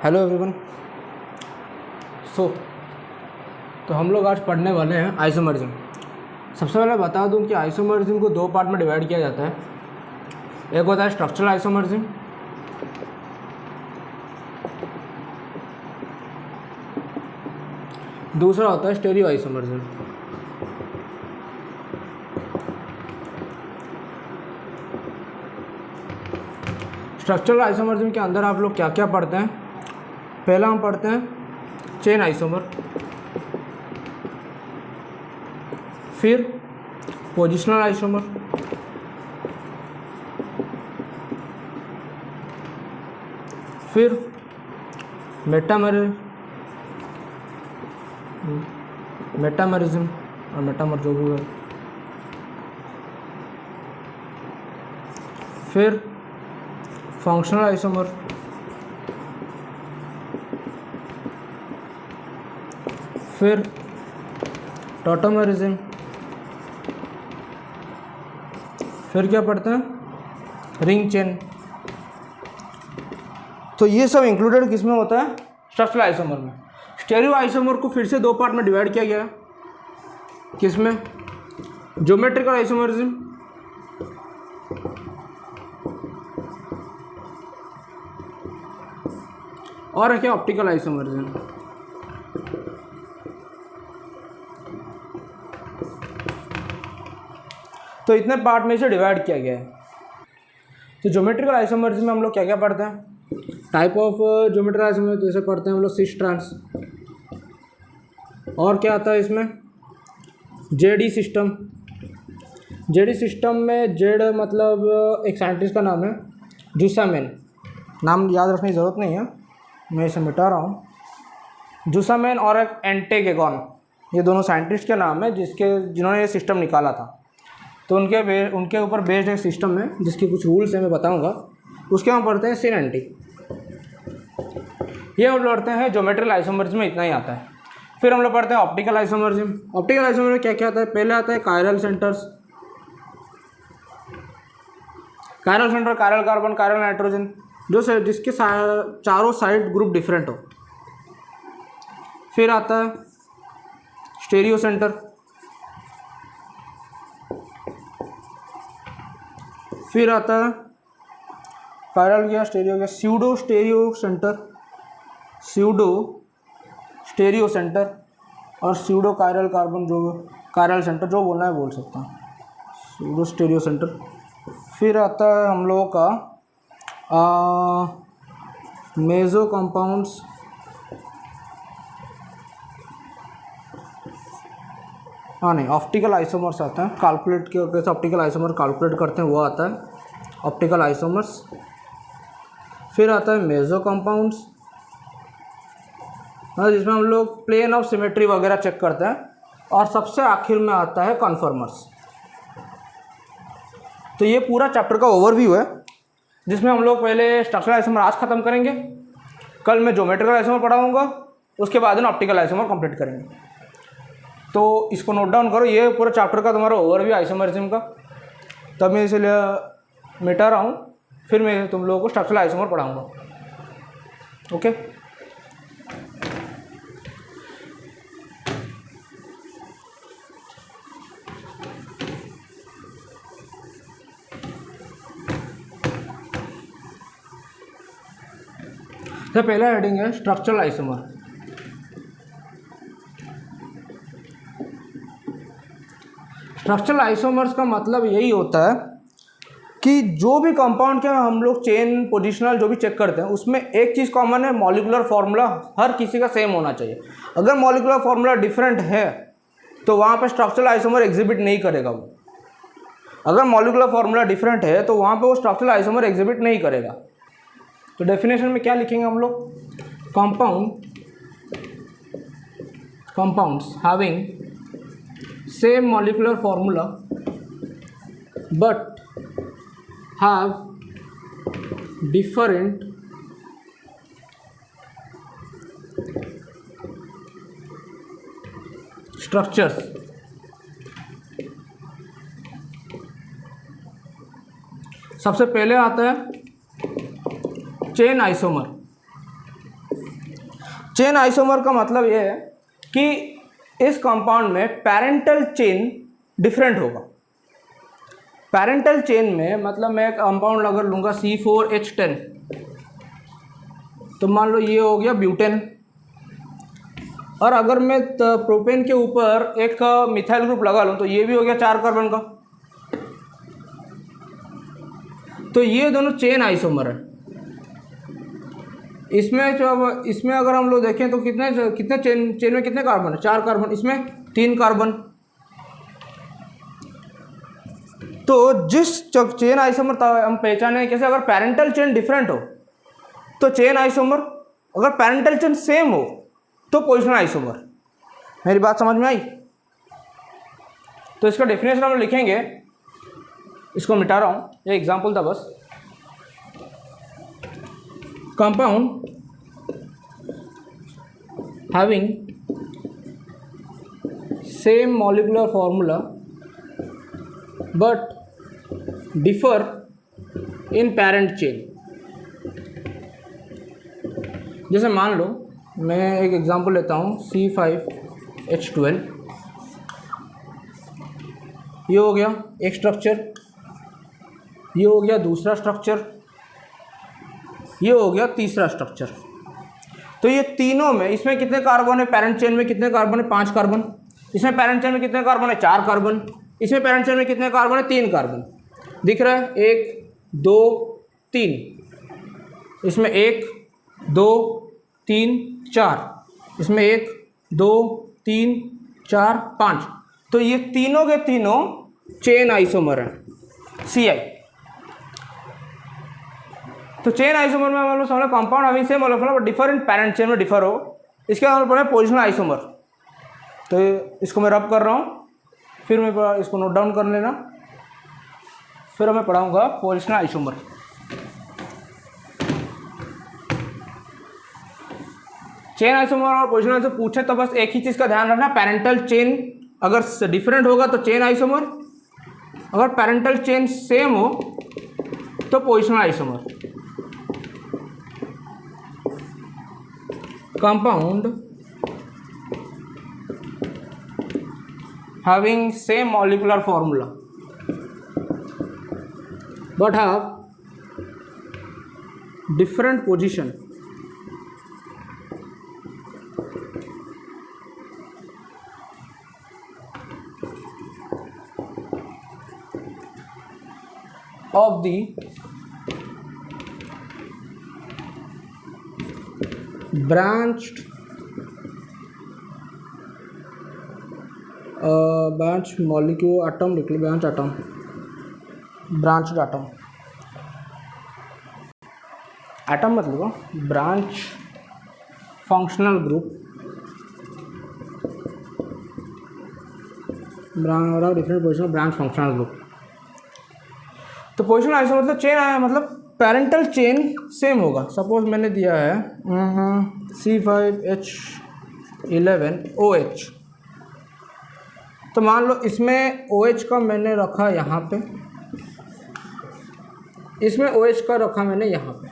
Hello everyone. तो हम लोग आज पढ़ने वाले हैं आइसोमरिज्म। सबसे पहले बता दूं कि आइसोमरिज्म को दो पार्ट में डिवाइड किया जाता है। एक होता है स्ट्रक्चरल आइसोमरिज्म, दूसरा होता है स्टेरियो आइसोमरिज्म। स्ट्रक्चरल आइसोमरिज्म के अंदर आप लोग क्या क्या पढ़ते हैं? पहला हम पढ़ते हैं चेन आइसोमर, फिर पोजिशनल आइसोमर, फिर मेटामरिज्म और मेटामर जो भी है, फिर फंक्शनल आइसोमर, फिर टॉटोमरिज्म, फिर क्या पढ़ते हैं रिंग चेन। तो ये सब इंक्लूडेड किस में होता है? स्ट्रक्चरल आइसोमर में। स्टेरियो आइसोमर को फिर से दो पार्ट में डिवाइड किया गया है। किस में? ज्योमेट्रिकल आइसोमरिज्म और है क्या ऑप्टिकल आइसोमरिज्म। तो इतने पार्ट में इसे डिवाइड किया गया है। तो ज्योमेट्रिकल आइसोमरिज्म में हम लोग क्या क्या पढ़ते हैं? टाइप ऑफ ज्योमेट्रिकल आइसोमरिज्म जैसे पढ़ते हैं हम लोग सिस ट्रांस, और क्या आता है इसमें जेडी सिस्टम। जेडी सिस्टम में जेड मतलब एक साइंटिस्ट का नाम है जूसामेन, नाम याद रखने की ज़रूरत नहीं है, मैं इसे मिटा रहा हूँ। जूसामेन और एक एंटेगेगॉन, ये दोनों साइंटिस्ट के नाम है जिन्होंने ये सिस्टम निकाला था। तो उनके ऊपर बेस्ड एक सिस्टम है जिसके कुछ रूल्स हैं, मैं बताऊंगा। उसके हम पढ़ते हैं सिन एंटी। ये हम पढ़ते हैं ज्योमेट्रिकल आइसोमरिज्म में इतना ही आता है। फिर हम लोग पढ़ते हैं ऑप्टिकल आइसोमरिज्म। ऑप्टिकल आइसोमरिज्म में क्या क्या आता है? पहले आता है chiral centres, chiral centre, chiral carbon, chiral nitrogen, जिसके चारों साइड ग्रुप डिफरेंट हो। फिर आता है स्टेरियो सेंटर, फिर आता है कायरल गया, स्टेरियो गया, स्यूडो स्टेरियो सेंटर और स्यूडो कायरल कार्बन, जो कायरल सेंटर जो बोलना है बोल सकता हूँ, स्यूडो स्टेरियो सेंटर। फिर आता है हम लोगों का मेजो कंपाउंड्स, नहीं, ऑप्टिकल आइसोमर्स आता है। कैलकुलेट कैसे ऑप्टिकल आइसोमर कैलकुलेट करते हैं वो आता है ऑप्टिकल आइसोमर्स। फिर आता है मेजो कंपाउंड्स, जिसमें हम लोग प्लेन ऑफ सिमेट्री वगैरह चेक करते हैं। और सबसे आखिर में आता है कन्फर्मर्स। तो ये पूरा चैप्टर का ओवरव्यू है, जिसमें हम लोग पहले स्ट्रक्चरल आइसोमर आज ख़त्म करेंगे, कल मैं ज्योमेट्रिकल आइसोमर पढ़ाऊँगा, उसके बाद में ऑप्टिकल आइसोमर कंप्लीट करेंगे। तो इसको नोट डाउन करो, ये पूरा चैप्टर का तुम्हारा ओवरव्यू आइसोमरिज्म का। तब मैं इसलिए मिटा रहा हूँ, फिर मैं तुम लोगों को स्ट्रक्चरल आइसोमर पढ़ाऊँगा। ओके, तो पहला हेडिंग है स्ट्रक्चरल आइसोमर। स्ट्रक्चरल आइसोमर्स का मतलब यही होता है कि जो भी कंपाउंड के हम लोग चेन पोजिशनल जो भी चेक करते हैं, उसमें एक चीज़ कॉमन है, मॉलिक्यूलर फार्मूला हर किसी का सेम होना चाहिए। अगर मॉलिक्यूलर फार्मूला डिफरेंट है तो वहाँ पे स्ट्रक्चरल आइसोमर एग्जिबिट नहीं करेगा वो। अगर मॉलिक्यूलर फार्मूला डिफरेंट है तो वहाँ पे वो स्ट्रक्चरल आइसोमर एग्जिबिट नहीं करेगा। तो डेफिनेशन में क्या लिखेंगे हम लोग? Compounds having same molecular formula but have different structures। सबसे पहले आता है चेन आइसोमर। चेन आइसोमर का मतलब ये है कि इस कंपाउंड में पैरेंटल चेन डिफरेंट होगा। पैरेंटल चेन में मतलब मैं कंपाउंड अगर लूँगा C4H10, तो मान लो ये हो गया ब्यूटेन, और अगर मैं प्रोपेन के ऊपर एक मिथाइल ग्रुप लगा लूँ तो ये भी हो गया 4 कार्बन का। तो ये दोनों चेन आइसोमर है। इसमें अगर हम लोग देखें तो कितने चेन में कितने कार्बन है? 4 कार्बन, इसमें 3 कार्बन। तो जिस चेन आइसोमर हम पहचाने कैसे, अगर पैरेंटल चेन डिफरेंट हो तो चेन आइसोमर, अगर पैरेंटल चेन सेम हो तो पोजिशनल आइसोमर। मेरी बात समझ में आई? तो इसका डेफिनेशन हम लिखेंगे, इसको मिटा रहा हूँ, ये एग्जांपल था बस। Compound having same molecular formula but differ in parent chain. जैसे मान लो मैं एक एग्जांपल लेता हूँ, C5H12, ये हो गया एक स्ट्रक्चर, ये हो गया दूसरा स्ट्रक्चर, ये हो गया तीसरा स्ट्रक्चर। तो ये तीनों में इसमें कितने कार्बन है? पैरेंट चेन में कितने कार्बन है? 5 कार्बन। इसमें पैरेंट चेन में कितने कार्बन है? 4 कार्बन। इसमें पैरेंट चेन में कितने कार्बन है? 3 कार्बन। दिख रहा है? 1 2 3। इसमें 1 2 3 4। इसमें 1 2 3 4 5। तो ये तीनों के तीनों चेन आइसोमर हैं, CI। तो चेन आइसोमर में हम लोग समझ compound having same molecular but differ in parent chain में डिफर हो, इसके हम पढ़े पोजिशनल आइसोमर। तो इसको मैं रब कर रहा हूँ, फिर मैं इसको नोट डाउन कर लेना, फिर मैं पढ़ाऊँगा पोजिशनल आइसोमर। चेन आइसोमर और पोजिशनल आइसोमर पूछे तो बस एक ही चीज़ का ध्यान रखना, पैरेंटल चेन अगर डिफरेंट होगा तो चेन आइसोमर, अगर पैरेंटल चेन सेम हो तो positional isomer. Compound having same molecular formula but have different position of the branched branch molecule atom लिख ली, branch atom, branch atom, atom मतलब branch functional group, different position branch functional group. तो positional isomer मतलब chain आया, मतलब parental chain same होगा। Suppose मैंने दिया है C5H11OH, तो मान लो इसमें OH का मैंने रखा यहाँ पे, इसमें OH का रखा मैंने यहाँ पे,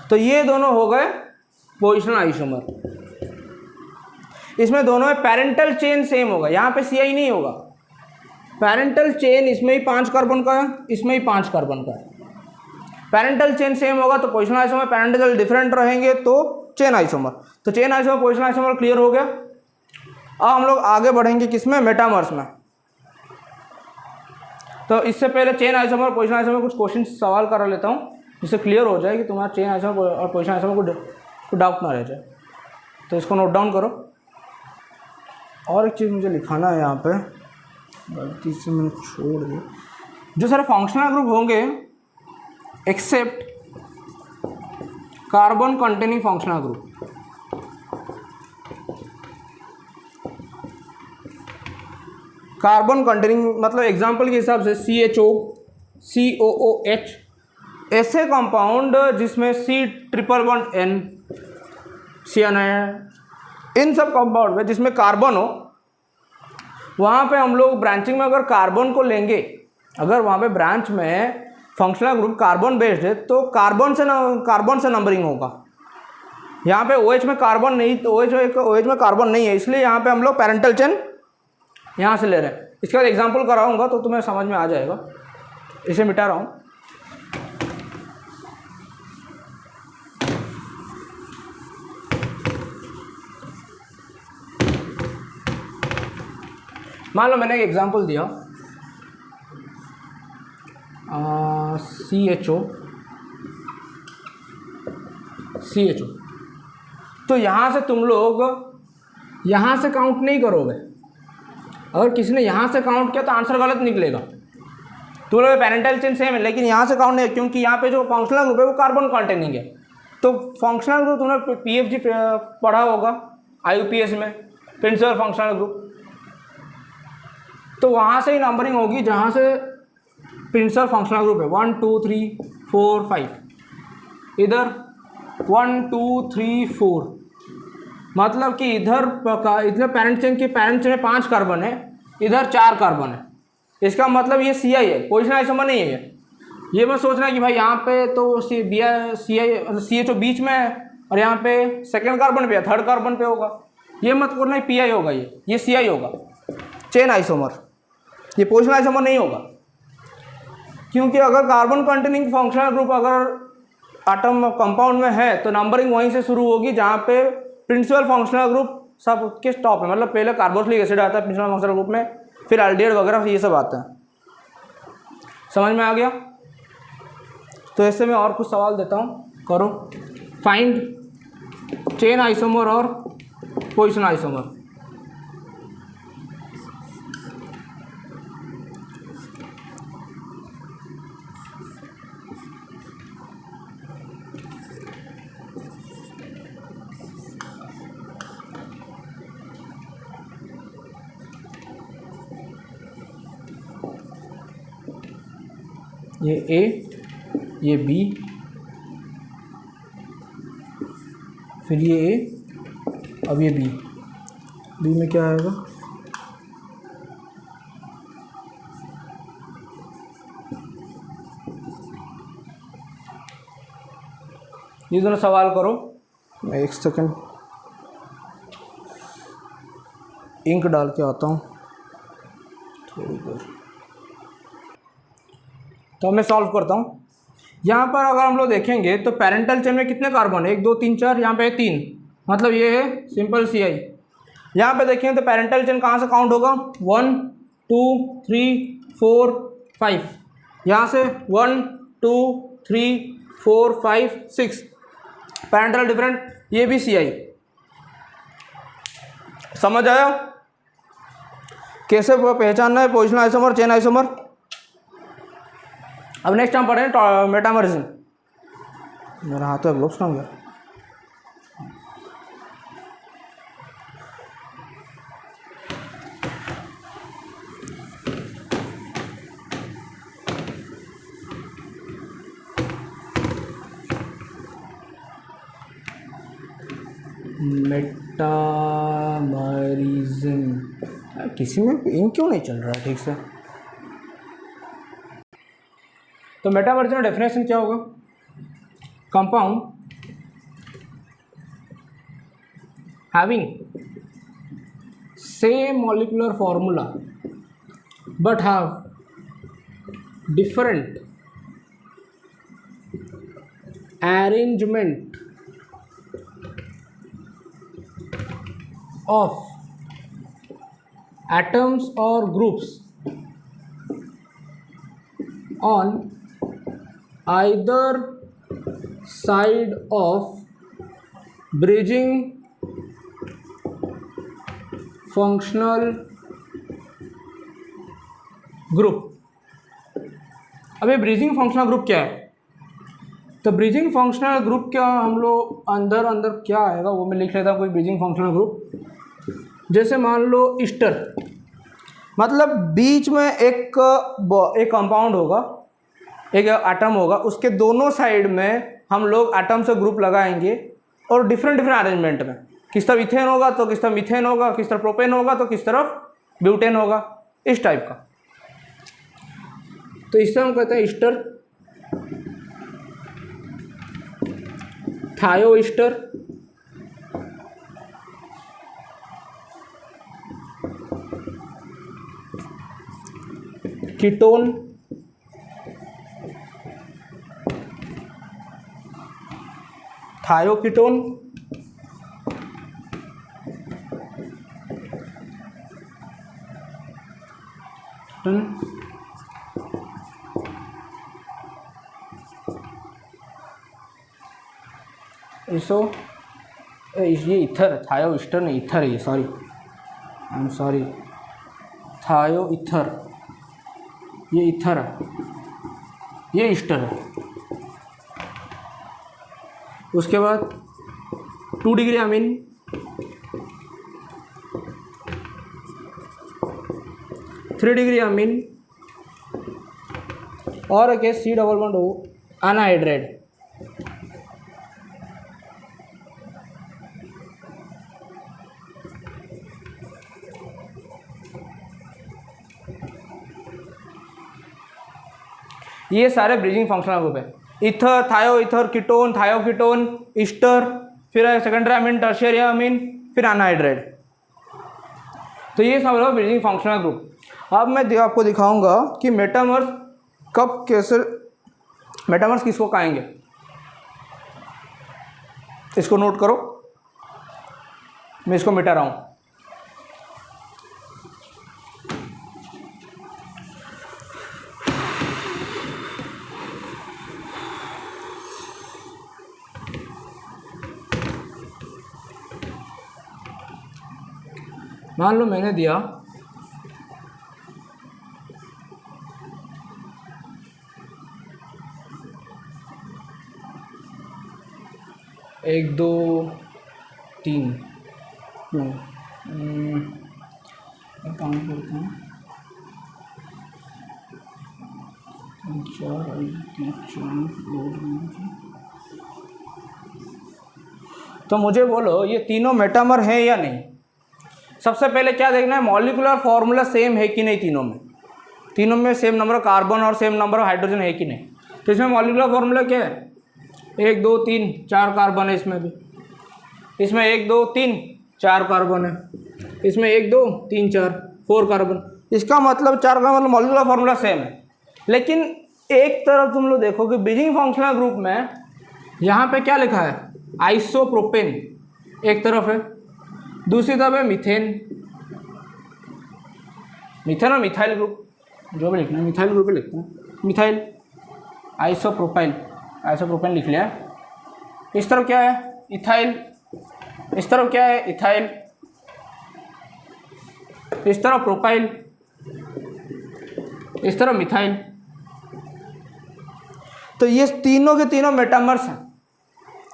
तो ये दोनों हो गए पोजिशनल आइसोमर। इसमें दोनों में पैरेंटल चेन सेम होगा, यहाँ पे CI नहीं होगा। पैरेंटल चेन इसमें ही 5 कार्बन का है, इसमें ही 5 कार्बन का है। पैरेंटल चेन सेम होगा तो पोजिशनल आइसोमर, पैरेंटल डिफरेंट रहेंगे तो चेन आइसोमर। तो chain isomer positional isomer clear हो गया। अब हम लोग आगे बढ़ेंगे किसमें? मेटामर्स में। तो इससे पहले चेन आइसोमर पोजिशनल आइसोमर कुछ क्वेश्चन सवाल करा लेता हूँ, जिससे क्लियर हो जाए कि तुम्हारा चेन आइसोमर और पोजिशनल आइसोमर को डाउट ना रह जाए। तो इसको नोट डाउन करो। और एक चीज़ मुझे लिखाना है यहाँ पे, गलती से मैंने छोड़ दी। जो सारे फंक्शनल ग्रुप होंगे except carbon containing functional group, carbon containing मतलब एग्जांपल के हिसाब से CHO, COOH, ऐसे कंपाउंड जिसमें C++N, सियानाइड, इन सब कंपाउंड में जिसमें कार्बन हो, वहाँ पे हम लोग ब्रांचिंग में अगर कार्बन को लेंगे, अगर वहाँ पे ब्रांच में फंक्शनल ग्रुप कार्बन बेस्ड है तो कार्बन से नंबरिंग होगा। यहाँ पे OH में कार्बन नहीं, तो OH में कार्बन नहीं है, इसलिए यहाँ पे हम लोग पैरेंटल चेन यहाँ से ले रहे हैं। इसके बाद एग्जांपल कराऊंगा तो तुम्हें समझ में आ जाएगा। इसे मिटा रहा हूँ। मान लो मैंने एक एग्जांपल दिया CHO, तो यहाँ से तुम लोग यहाँ से काउंट नहीं करोगे। अगर किसी ने यहाँ से काउंट किया तो आंसर गलत निकलेगा। तुम लोग पैरेंटल चेन सेम है, लेकिन यहाँ से काउंट नहीं, क्योंकि यहाँ पे जो फंक्शनल ग्रुप है वो कार्बन कंटेनिंग है। तो फंक्शनल ग्रुप तुमने PFG पढ़ा होगा IUPAC में, प्रिंसिपल फंक्शनल ग्रुप। तो वहाँ से ही नंबरिंग होगी जहाँ से प्रिंसिपल फंक्शनल ग्रुप है 1 2 3 4 5, इधर 1 2 3 4, मतलब कि इधर पैरेंट चेन में 5 कार्बन है, इधर 4 कार्बन है। इसका मतलब ये CI है, पोजिशन आइसोमर नहीं है। ये मत सोचना कि भाई यहाँ पे तो CHO बीच में है और यहाँ पे सेकेंड कार्बन पे है, थर्ड कार्बन पे होगा। ये मत करना PI होगा, ये CI होगा, चेन आइसोमर। ये पोजिशन आइसोमर नहीं होगा, क्योंकि अगर कार्बन कंटेनिंग फंक्शनल ग्रुप अगर एटम कंपाउंड में है तो नंबरिंग वहीं से शुरू होगी जहाँ पे प्रिंसिपल फंक्शनल ग्रुप सब के टॉप है। मतलब पहले कार्बोक्सिलिक एसिड आता है प्रिंसिपल फंक्शनल ग्रुप में, फिर एल्डिहाइड वगैरह ये सब आता है। समझ में आ गया? तो ऐसे में और कुछ सवाल देता हूँ, करो। फाइंड चेन आइसोमर और पोजिशन आइसोमर। ये A, ये B, फिर ये A, अब ये B। B में क्या आएगा? ये दोनों सवाल करो। मैं 1 सेकंड इंक डाल के आता हूँ थोड़ी देर। तो मैं सॉल्व करता हूँ। यहाँ पर अगर हम लोग देखेंगे तो पैरेंटल चेन में कितने कार्बन है? 1 2 3 4, यहाँ पे 3, मतलब ये है सिंपल CI। यहाँ पे देखें तो पैरेंटल चेन कहाँ से काउंट होगा? 1 2 3 4 5, यहाँ से 1 2 3 4 5 6, पैरेंटल डिफरेंट, ये भी CI। समझ आया कैसे पहचानना है पोजिशनल आइसोमर, चेन आइसोमर? अब नेक्स्ट हम पढ़ें मेटामरिज्म। मेरा हाथ में ग्लोव्स कहाँ गया? मेटामरिज्म किसी में इन क्यों नहीं चल रहा है ठीक से? तो मेटामरिज्म डेफिनेशन क्या होगा? Compound having same molecular formula but have different arrangement of atoms or groups on either side of bridging functional group। अब ये ब्रिजिंग फंक्शनल ग्रुप क्या है? तो ब्रिजिंग फंक्शनल ग्रुप क्या हम लोग अंदर क्या आएगा वो मैं लिख लेता हूँ। कोई ब्रिजिंग फंक्शनल ग्रुप जैसे मान लो ईस्टर, मतलब बीच में एक कंपाउंड होगा, एक एटम होगा, उसके दोनों साइड में हम लोग एटम से ग्रुप लगाएंगे और डिफरेंट अरेंजमेंट में, किस तरफ इथेन होगा तो किस तरफ मीथेन होगा, किस तरफ प्रोपेन होगा तो किस तरफ ब्यूटेन होगा, इस टाइप का। तो इससे हम कहते हैं ईस्टर, थायो ईस्टर, कीटोन, थायोकीटोन, इसो ये इथर, थायो ईस्टर नहीं, इथर है ये, सॉरी आई एम सॉरी, थायो इथर, ये इथर है, ये ईस्टर है। उसके बाद 2 डिग्री अमीन, 3 डिग्री अमीन, और एक C double bond O anhydride. ये सारे ब्रिजिंग फंक्शनल ग्रुप है। इथर, थायो इथर, कीटोन, थायोकीटोन, ईस्टर, फिर सेकेंडरी अमीन, टर्शियरी अमीन, फिर अनहाइड्रेट। तो ये सब लोग ब्रिजिंग फंक्शनल ग्रुप। अब मैं आपको दिखाऊंगा कि मेटामर्स कब कैसे, मेटामर्स किसको कहेंगे, इसको नोट करो, मैं इसको मिटा रहा हूँ। मान लो मैंने दिया 1 2 3, काउंट करते हैं, 4 तो मुझे बोलो ये तीनों मेटामर हैं या नहीं। सबसे पहले क्या देखना है, मॉलिक्यूलर फॉर्मूला सेम है कि नहीं तीनों में सेम नंबर कार्बन और सेम नंबर हाइड्रोजन है कि नहीं। तो इसमें मॉलिक्यूलर फॉर्मूला क्या है, 1 2 3 4 कार्बन है, इसमें भी, इसमें 1 2 3 4 कार्बन है, इसमें 1 2 3 4 4 कार्बन। इसका मतलब 4 का मतलब मॉलिक्यूलर फॉर्मूला सेम है। लेकिन एक तरफ तुम लोग देखो कि ब्रिजिंग फंक्शनल ग्रुप में यहाँ पे क्या लिखा है, आइसोप्रोपेन एक तरफ है, दूसरी तरफ है मीथेन, मीथेन और मिथाइल ग्रुप, जो भी लिखना है मिथाइल ग्रुप ही लिखते हैं, मिथाइल, आइसोप्रोपाइल, आइसोप्रोपेन लिख लिया। इस तरफ क्या है, इथाइल, इस तरफ क्या है, इथाइल, इस तरफ प्रोपाइल, इस तरफ मिथाइल। तो ये तीनों के तीनों मेटामर्स हैं,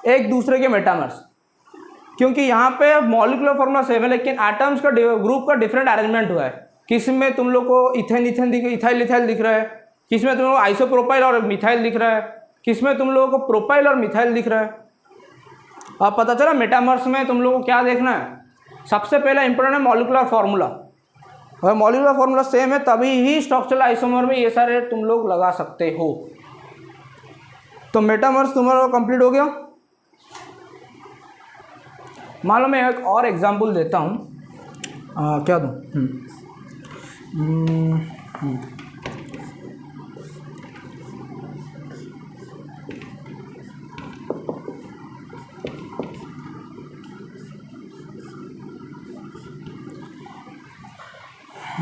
एक दूसरे के मेटामर्स, क्योंकि यहाँ पे मॉलिक्यूलर फॉर्मूला सेम है लेकिन एटम्स का ग्रुप का डिफरेंट अरेंजमेंट हुआ है। किस में तुम लोग को इथेन इथेन दिख, इथाइल इथाइल दिख रहा है, किस में तुम लोग आइसोप्रोपाइल और मिथाइल दिख रहा है, किस में तुम लोगों को प्रोपाइल और मिथाइल दिख रहा है। अब पता चला मेटामर्स में तुम लोगों को क्या देखना है, सबसे पहला इंपॉर्टेंट है मॉलिक्यूलर फार्मूला। अगर मॉलिक्यूलर फार्मूला सेम है तभी ही स्ट्रक्चरल आइसोमर में ये सारे तुम लोग लगा सकते हो। तो मेटामर्स तुम्हारा कंप्लीट हो गया। मान लो मैं एक और एग्जांपल देता हूँ, क्या दूँ,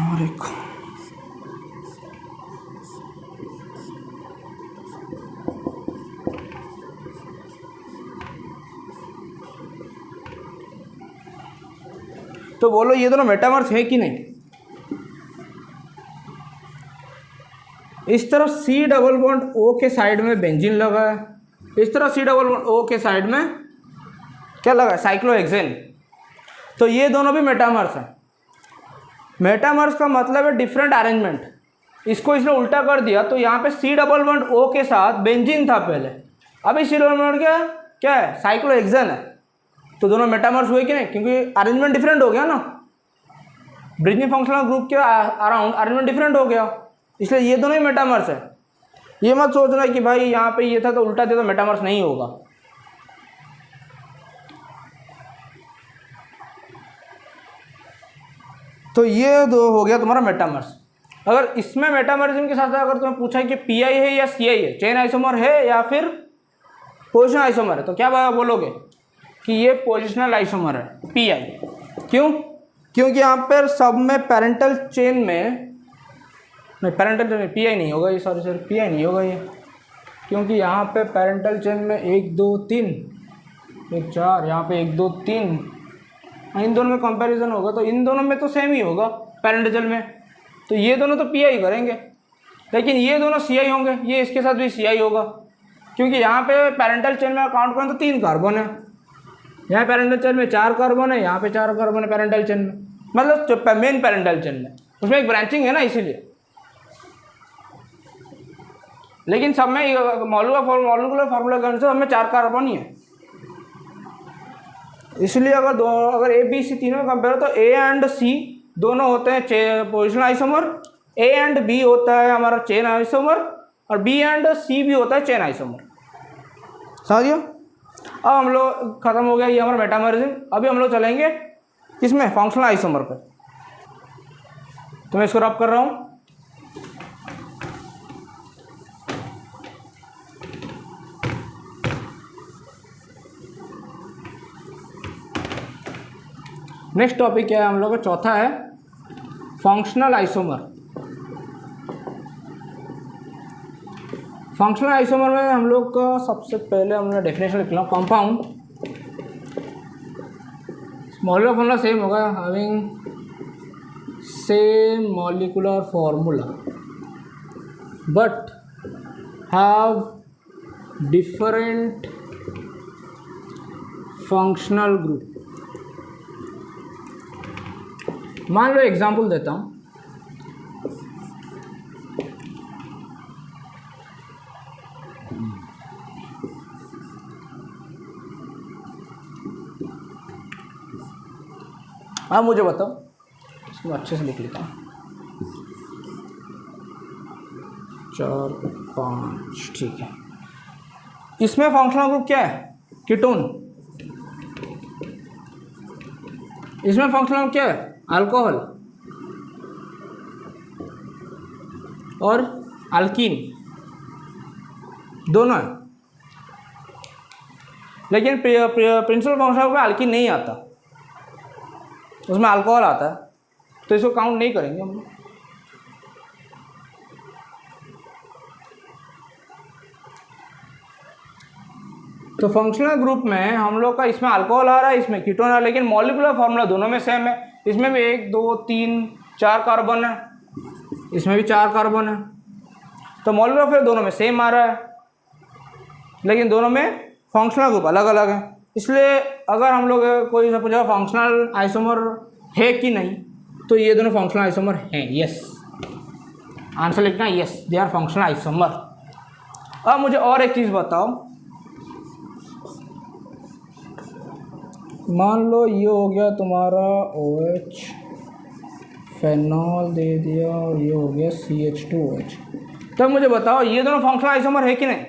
और एक तो बोलो ये दोनों मेटामर्स है कि नहीं। इस तरफ सी डबल बॉन्ड ओ के साइड में बेंजीन लगा है, इस तरफ सी डबल बॉन्ड ओ के साइड में क्या लगा है, साइक्लोहेक्सेन। तो ये दोनों भी मेटामर्स हैं। मेटामर्स का मतलब है डिफरेंट अरेंजमेंट। इसको इसने उल्टा कर दिया तो यहाँ पे सी डबल बॉन्ड ओ के साथ बेंजीन था पहले, अभी सी डबल बॉन्ड क्या है, साइक्लोहेक्सेन है। तो दोनों मेटामर्स हुए कि नहीं, क्योंकि अरेंजमेंट डिफरेंट हो गया ना, ब्रिजिंग फंक्शनल ग्रुप के अराउंड अरेंजमेंट डिफरेंट हो गया, इसलिए ये दोनों ही मेटामर्स है। ये मत सोचना कि भाई यहाँ पे ये था तो उल्टा दिया तो मेटामर्स नहीं होगा। तो ये दो हो गया तुम्हारा मेटामर्स। अगर इसमें मेटामॉर्फिज्म के साथ अगर तुम्हें पूछा कि पी आई है या सी आई है, चेन आइसोमर है या फिर पोजिशनल आइसोमर है, तो क्या बोलोगे कि ये पोजिशनल आइसोमर है पी आई। क्यों? क्योंकि यहाँ पर सब में पेरेंटल चेन में, नहीं पेरेंटल चेन में पी आई नहीं होगा ये, सॉरी पी आई नहीं होगा ये, क्योंकि यहाँ पे पेरेंटल चेन में 1 2 3 1 4, यहाँ पे 1 2 3, इन दोनों में कंपैरिजन होगा तो इन दोनों में तो सेम ही होगा पेरेंटल चेन में, तो ये दोनों तो पी आई करेंगे, लेकिन ये दोनों सी आई होंगे, ये इसके साथ भी सी आई होगा, क्योंकि यहाँ पे पेरेंटल चेन में काउंट करें तो 3 कार्बन है, यहाँ पेरेंटल चेन में 4 कार्बन है, यहाँ पे 4 कार्बन है पेरेंटल चेन में, मतलब जो मेन पेरेंटल चेन में, उसमें एक ब्रांचिंग है ना इसीलिए। लेकिन सब में मॉलिक्यूलर फार्मूला के अनुसार सब में 4 कार्बन ही है, इसलिए अगर ए बी सी तीनों में कंपेयर हो तो ए एंड सी दोनों होते हैं positional isomer, A and B होता है हमारा चेन आइसोमर, और बी एंड सी भी होता है चेन आइसोमर। समझिए? अब हम लोग खत्म हो गया ये हमारा मेटामॉर्फिज्म। अभी हम लोग चलेंगे किसमें, फंक्शनल आइसोमर पे। तो मैं इसको रब कर रहा हूँ। नेक्स्ट टॉपिक क्या है हम लोग का, चौथा है फंक्शनल आइसोमर। फंक्शनल आइसोमर में हम लोग का सबसे पहले हमने डेफिनेशन लिख लिया, कंपाउंड मॉलिक्यूलर फॉर्मूला सेम होगा, having same molecular formula but have different functional group. मान लो एग्जाम्पल देता हूँ, आप मुझे बताओ, इसको अच्छे से लिख लेता हूँ, 4 5 ठीक है। इसमें फंक्शनल ग्रुप क्या है, कीटोन। इसमें फंक्शनल ग्रुप क्या है, अल्कोहल और अल्कीन दोनों है, लेकिन प्रिंसिपल फंक्शनल ग्रुप में अल्कीन नहीं आता, उसमें अल्कोहल आता है, तो इसको काउंट नहीं करेंगे हम लोग। तो फंक्शनल ग्रुप में हम लोग का इसमें अल्कोहल आ रहा है, इसमें कीटोन आ रहा है, लेकिन मॉलिक्यूलर फार्मूला दोनों में सेम है। इसमें भी 1 2 3 4 कार्बन है, इसमें भी 4 कार्बन है, तो मॉलिक्यूलर फिर दोनों में सेम आ रहा है, लेकिन दोनों में फंक्शनल ग्रुप अलग अलग है। इसलिए अगर हम लोग कोई से पूछा फंक्शनल आइसोमर है कि नहीं, तो ये दोनों फंक्शनल आइसोमर हैं, यस। आंसर लिखना yes, they are functional isomer. अब मुझे और एक चीज़ बताओ, मान लो ये हो गया तुम्हारा OH, फेनॉल दे दिया, और ये हो गया CH2OH। तब मुझे बताओ ये दोनों फंक्शनल आइसोमर है कि नहीं।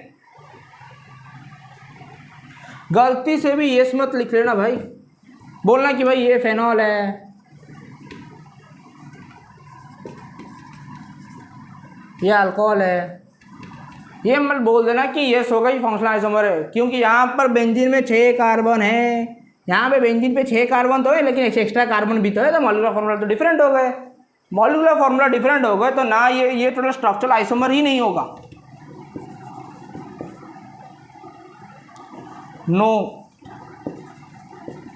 गलती से भी ये मत लिख लेना भाई, बोलना कि भाई ये फेनॉल है, ये अल्कोहल है, ये मत बोल देना कि ये होगा ही फंक्शनल आइसोमर है, क्योंकि यहाँ पर बेंजीन में 6 कार्बन है, यहाँ पे बेंजीन पे 6 कार्बन तो है, लेकिन एक एक्स्ट्रा कार्बन भी तो है, तो मॉलिक्यूलर फार्मूला तो डिफरेंट हो गए। मॉलिक्यूलर फार्मूला डिफरेंट हो गए तो ना ये टोटल स्ट्रक्चरल आइसोमर ही नहीं होगा। No,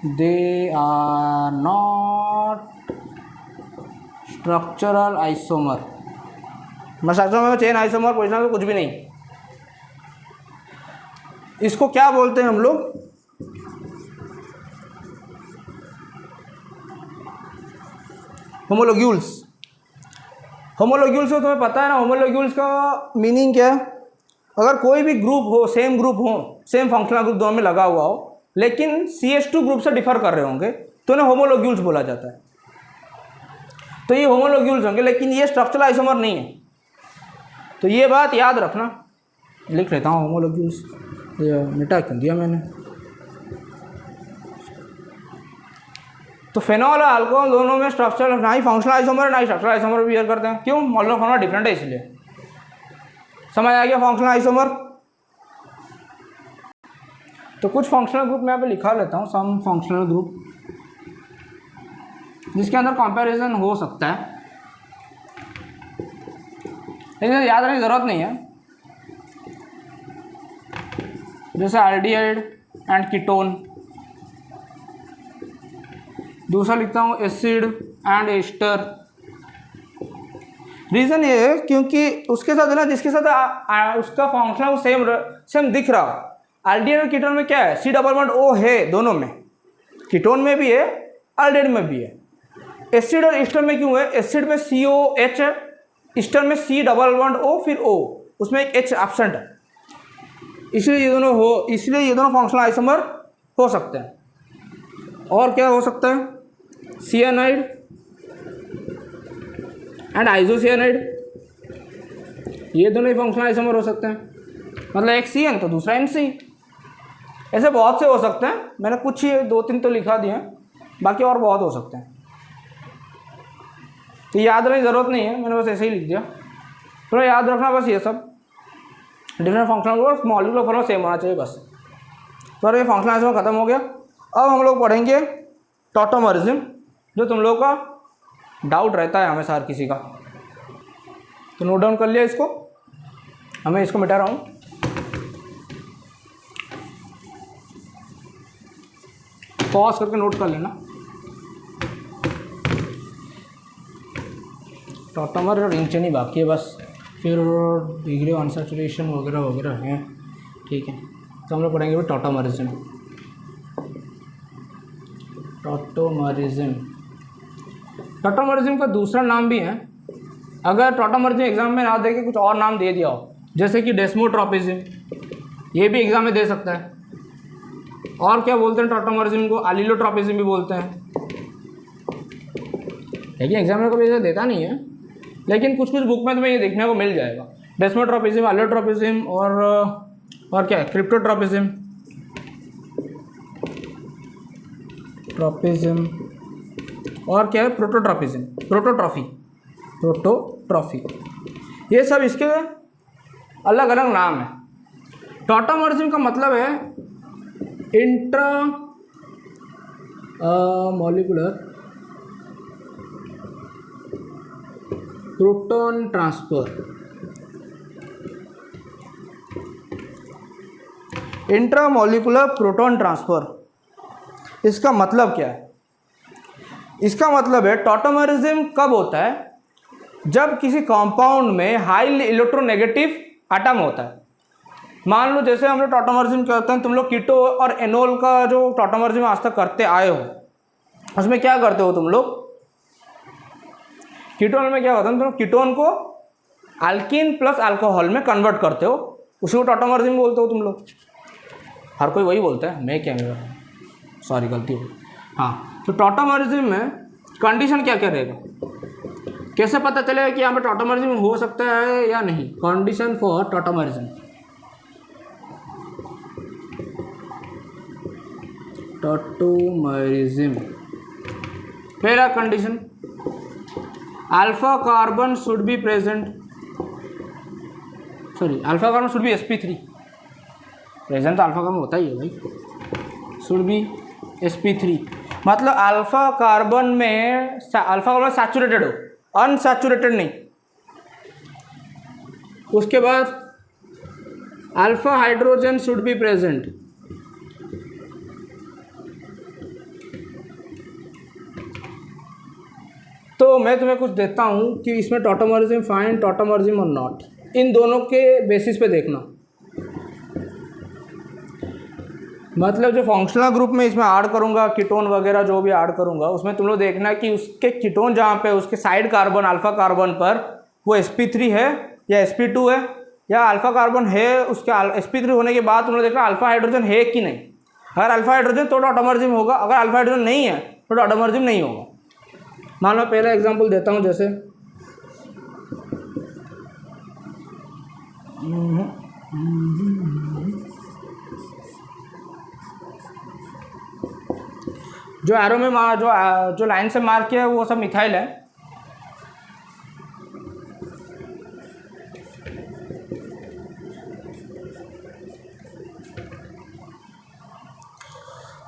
they are not structural isomer. Structural में चेन आइसोमर पोजिशनल में कुछ भी नहीं। इसको क्या बोलते हैं हम लोग, होमोलोग्यूल्स। होमोलोग्यूल्स को तुम्हें पता है ना, होमोलोग्यूल्स का मीनिंग क्या है, अगर कोई भी ग्रुप हो, सेम ग्रुप हो, सेम फंक्शनल ग्रुप दोनों में लगा हुआ हो, लेकिन CH2 ग्रुप से डिफर कर रहे होंगे, तो उन्हें होमोलोग्यूल्स बोला जाता है। तो ये होमोलोग्यूल्स होंगे, लेकिन ये स्ट्रक्चरल आइसोमर नहीं है, तो ये बात याद रखना। लिख लेता हूँ होमोलोग्यूल्स, ये मिटा क्यों दिया मैंने। तो फेनॉल और अल्कोहल दोनों में स्ट्रक्चर ना ही फंक्शनल आइसोमर ना ही स्ट्रक्चरल आइसोमर बिहेव करते हैं। क्यों? मॉलिक्यूलर फॉर्मूला डिफरेंट है इसलिए। समझ आ गया फंक्शनल आइसोमर। तो कुछ फंक्शनल ग्रुप मैं यहाँ पे लिखा लेता हूँ, सम फंक्शनल ग्रुप जिसके अंदर कंपैरिजन हो सकता है, लेकिन याद रखने की ज़रूरत नहीं है। जैसे एल्डिहाइड एंड कीटोन। दूसरा लिखता हूँ एसिड एंड एस्टर। रीज़न ये है क्योंकि उसके साथ है ना, जिसके साथ उसका फंक्शनल सेम दिख रहा हो। एल्डिहाइड और कीटोन में क्या है? C डबल बॉन्ड O है दोनों में, कीटोन में भी है, एल्डिहाइड में भी है। एसिड और एस्टर में क्यों है? एसिड में COH है, एस्टर में C डबल बॉन्ड O फिर O, उसमें एक H एब्सेंट है, इसलिए ये दोनों फंक्शनल आइसोमर हो सकते हैं। और क्या हो सकता है? सियानाइड एंड आइसोसियानाइड, ये दोनों ही फंक्शनल आइसोमर हो सकते हैं। मतलब एक CN तो दूसरा NC। ऐसे बहुत से हो सकते हैं, मैंने कुछ ही 2-3 तो लिखा दिए हैं, बाकी और बहुत हो सकते हैं। तो याद रखने की ज़रूरत नहीं है, मैंने बस ऐसे ही लिख दिया। थोड़ा याद रखना बस ये सब different functional group, molecular formula same होना चाहिए बस। तो ये फंक्शनल आइसोमर खत्म हो गया। अब हम लोग पढ़ेंगे टॉटोमरिज्म, जो तुम लोग का डाउट रहता है हमेशा हर किसी का। तो नोट डाउन कर लिया इसको, मैं इसको मिटा रहा हूँ। पॉज करके नोट कर लेना। टॉटोमर और रिंग चेन ही बाकी है बस, फिर डिग्री ऑन सैचुरेशन वगैरह वगैरह हैं। ठीक है, तो हम लोग पढ़ेंगे भी टॉटोमरिज्म। टॉटोमरिज्म का दूसरा नाम भी है। अगर टॉटोमरिज्म एग्जाम में ना दे के कुछ और नाम दे दिया हो, जैसे कि डेस्मोट्रोपिज्म, ये भी एग्जाम में दे सकता है। और क्या बोलते हैं टॉटोमरिज्म को? एलिलोट्रोपिज्म भी बोलते हैं, लेकिन एग्जाम में कभी ऐसा देता नहीं है, लेकिन कुछ कुछ बुक में तुम्हें ये देखने को मिल जाएगा। डेस्मोट्रोपिज्म, एलियोट्रोपिज्म और क्या है? क्रिप्टोट्रोपिज्म, और क्या है? प्रोटोट्रॉफी। ये सब इसके अलग अलग नाम है। टॉटोमरिज्म का मतलब है intra molecular proton transfer. Intramolecular proton transfer, इसका मतलब क्या है? इसका मतलब है टॉटोमरिज्म कब होता है? जब किसी कंपाउंड में हाईली इलेक्ट्रोनेगेटिव एटम होता है। मान लो जैसे हम लोग टॉटोमरिज्म करते हैं, तुम लोग कीटो और एनोल का जो टॉटोमरिज्म आज तक करते आए हो, उसमें क्या करते हो तुम लोग? कीटोन में क्या होता है? तुम कीटोन को अल्कीन प्लस अल्कोहल में कन्वर्ट करते हो, उसी को टॉटोमरिज्म बोलते हो तुम लोग। हर कोई वही बोलता है, मैं क्या, सॉरी गलती हो गई। हाँ, तो टॉटोमरिज्म में कंडीशन क्या क्या रहेगा? कैसे पता चलेगा कि यहाँ पे टॉटोमरिज्म हो सकता है या नहीं? कंडीशन फॉर टॉटोमरिज्म, पहला condition, alpha carbon should be present, alpha carbon should be sp3। Present तो अल्फा कार्बन होता ही है भाई, शुड बी sp3। मतलब अल्फा कार्बन में सैचुरेटेड हो, अनसैचुरेटेड नहीं। उसके बाद alpha hydrogen should be present, तो मैं तुम्हें कुछ देता हूँ कि इसमें टॉटोमरिज्म, फाइंड टॉटोमरिज्म और नॉट, इन दोनों के बेसिस पे देखना। मतलब जो फंक्शनल ग्रुप में इसमें ऐड करूँगा, कीटोन वगैरह जो भी ऐड करूँगा, उसमें तुम लोग देखना कि उसके कीटोन जहाँ पे उसके साइड कार्बन अल्फा कार्बन पर वो sp3 है या sp2 है, या अल्फा कार्बन है उसके sp3 होने के बाद तुम लोग देखना अल्फा हाइड्रोजन है कि नहीं। अगर अल्फा हाइड्रोजन तो टॉटोमरिज्म होगा, अगर अल्फा हाइड्रोजन नहीं है तो टॉटोमरिज्म नहीं होगा। मान लो पहला एग्जांपल देता हूँ, जैसे जो एरो में जो लाइन से मार्क किया है वो सब मिथाइल है।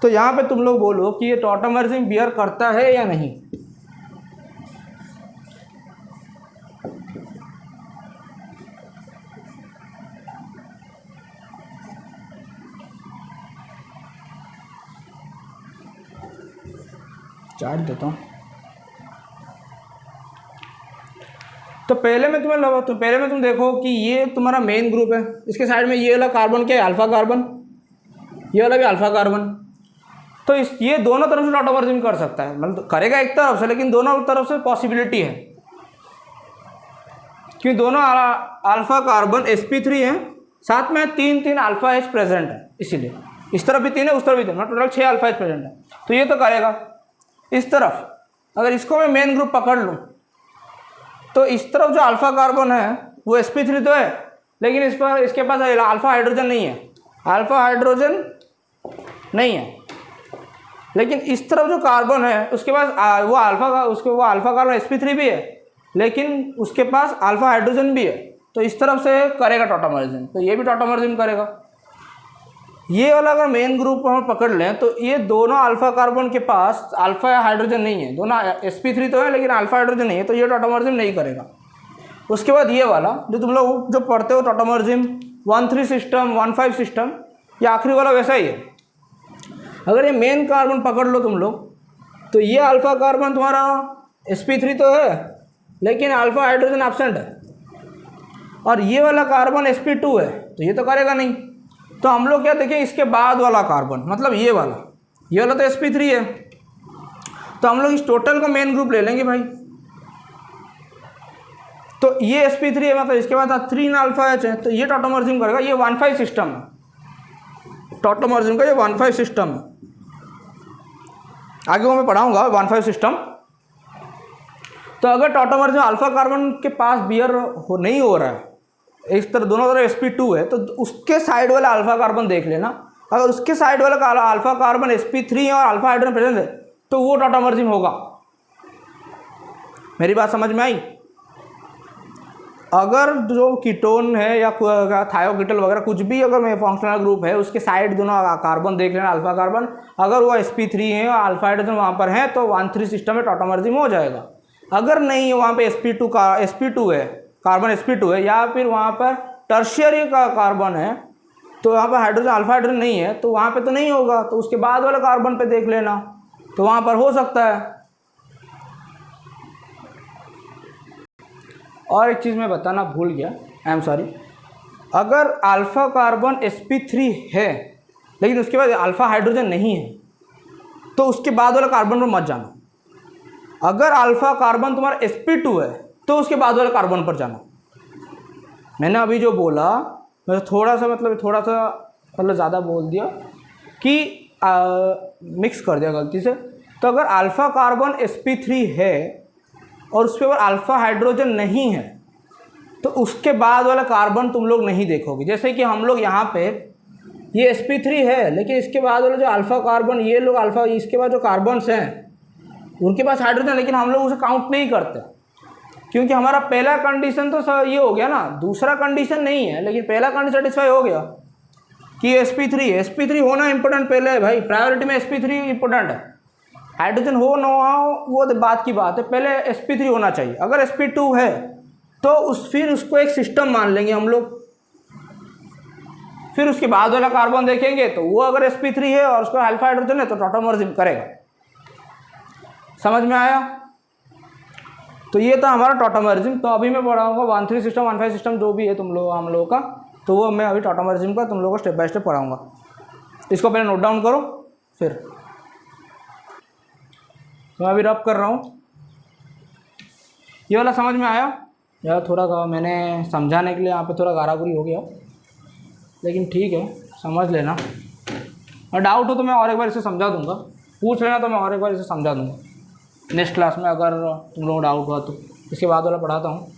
तो यहाँ पे तुम लोग बोलो कि ये टॉटमर्जिन बियर करता है या नहीं। चार्ट देता हूँ। तो पहले में तुम देखो कि ये तुम्हारा मेन ग्रुप है, इसके साइड में ये वाला कार्बन क्या है, अल्फा कार्बन, ये वाला भी अल्फा कार्बन। तो ये दोनों तरफ से टॉटमर्जिन कर सकता है, मतलब करेगा एक तरफ से, लेकिन दोनों तरफ से पॉसिबिलिटी है, क्योंकि दोनों अल्फा कार्बन sp3 है, साथ में 3 अल्फा H प्रेजेंट है, इसीलिए इस तरफ भी 3 है, उस तरफ भी 3, मतलब टोटल 6 अल्फा H प्रेजेंट है। तो ये तो करेगा। इस तरफ अगर इसको मैं मेन ग्रुप पकड़ लूँ तो इस तरफ जो अल्फा कार्बन है वो sp3 तो है, लेकिन इसके पास अल्फा हाइड्रोजन नहीं है, अल्फा हाइड्रोजन नहीं है। लेकिन इस तरफ जो कार्बन है उसके पास वो अल्फा कार्बन sp3 भी है, लेकिन उसके पास अल्फा हाइड्रोजन भी है। तो इस तरफ से करेगा टॉटमर्जिन, तो ये भी टॉटमर्जिन करेगा। ये वाला अगर मेन ग्रुप हम पकड़ लें तो ये दोनों अल्फा कार्बन के पास अल्फा हाइड्रोजन नहीं है, दोनों sp3 तो है लेकिन अल्फा हाइड्रोजन नहीं है, तो ये टॉटमर्जिन नहीं करेगा। उसके बाद ये वाला जो तुम लोग जो पढ़ते हो टॉटमर्जिन 1,3 सिस्टम 1,5 सिस्टम, ये आखिरी वाला वैसा ही है। अगर ये मेन कार्बन पकड़ लो तुम लोग तो ये अल्फा कार्बन तुम्हारा sp3 तो है लेकिन अल्फा हाइड्रोजन एब्सेंट है, और ये वाला कार्बन sp2 है, तो ये तो करेगा नहीं। तो हम लोग क्या देखें, इसके बाद वाला कार्बन, मतलब ये वाला तो sp3 है, तो हम लोग इस टोटल को मेन ग्रुप ले लेंगे भाई। तो ये sp3 है, मतलब इसके बाद 3 अल्फा H है, तो ये टॉटमर्जिन करेगा। ये 1,5 सिस्टम है, टॉटमर्जिन का ये 1,5 सिस्टम है। आगे वो मैं पढ़ाऊंगा 1,5 सिस्टम। तो अगर टॉटमर्जिन अल्फा कार्बन के पास बियर नहीं हो रहा है, इस तरह दोनों तरफ sp2 है, तो उसके साइड वाला अल्फा कार्बन देख लेना। अगर उसके साइड वाला अल्फा कार्बन sp3 और अल्फा हाइड्रोजन प्रेजेंट है तो वो टॉटमर्जिन होगा। मेरी बात समझ में आई? अगर जो कीटोन है या थायोकीटल वगैरह कुछ भी अगर मैं फंक्शनल ग्रुप है, उसके साइड दोनों कार्बन देख लेना, अल्फा कार्बन, अगर वो sp3 है और अल्फा हाइड्रोजन वहाँ पर है तो 1,3 सिस्टम में टॉटमर्जिन हो जाएगा। अगर नहीं वहाँ पे sp2 है, कार्बन sp2 है, या फिर वहाँ पर टर्शियरी का कार्बन है, तो वहाँ पर हाइड्रोजन अल्फा हाइड्रोजन नहीं है, तो वहाँ पे तो नहीं होगा। तो उसके बाद वाले कार्बन पे देख लेना, तो वहाँ पर हो सकता है। और एक चीज़ मैं बताना भूल गया, आई एम सॉरी। अगर अल्फा कार्बन sp3 है लेकिन उसके बाद अल्फा हाइड्रोजन नहीं है, तो उसके बाद वाला कार्बन पर मत जाना। अगर अल्फा कार्बन तुम्हारा sp2 है तो उसके बाद वाले कार्बन पर जाना। मैंने अभी जो बोला मैं थोड़ा सा ज़्यादा बोल दिया कि मिक्स कर दिया गलती से। तो अगर अल्फा कार्बन sp3 है और उस पर अल्फा हाइड्रोजन नहीं है तो उसके बाद वाला कार्बन तुम लोग नहीं देखोगे। जैसे कि हम लोग यहाँ पे ये sp3 है, लेकिन इसके बाद वाले जो अल्फा कार्बन, ये लोग अल्फा, इसके बाद जो कार्बन्स हैं उनके पास हाइड्रोजन, लेकिन हम लोग उसे काउंट नहीं करते, क्योंकि हमारा पहला कंडीशन तो ये हो गया ना, दूसरा कंडीशन नहीं है, लेकिन पहला कंडीशन सेटिस्फाई हो गया कि sp3 है। sp3 होना इंपॉर्टेंट पहले है भाई, प्रायोरिटी में sp3 इंपॉर्टेंट है। हाइड्रोजन हो ना हो वो बात की बात है, पहले sp3 होना चाहिए। अगर sp2 है तो फिर उसको एक सिस्टम मान लेंगे हम लोग, फिर उसके बाद वाला कार्बन देखेंगे तो वो अगर sp3 है और उसका अल्फा हाइड्रोजन है तो टॉटमर्जिन करेगा। समझ में आया? तो ये था हमारा टॉटमर्जिन। तो अभी मैं पढ़ाऊँगा 1,3 सिस्टम 1,5 सिस्टम जो भी है हम लोगों का, तो वो मैं अभी टॉटमर्जिन का तुम लोगों को स्टेप बाय स्टेप पढ़ाऊँगा। इसको पहले नोट डाउन करो, फिर तो मैं अभी रब कर रहा हूँ। ये वाला समझ में आया? यार थोड़ा मैंने समझाने के लिए यहाँ पे थोड़ा गारागुरी हो गया, लेकिन ठीक है, समझ लेना। और डाउट हो तो मैं और एक बार इसे समझा दूँगा, पूछ लेना तो मैं और एक बार इसे समझा दूँगा नेक्स्ट क्लास में, अगर तुम लोगों को डाउट हुआ तो। इसके बाद वाला पढ़ाता हूँ।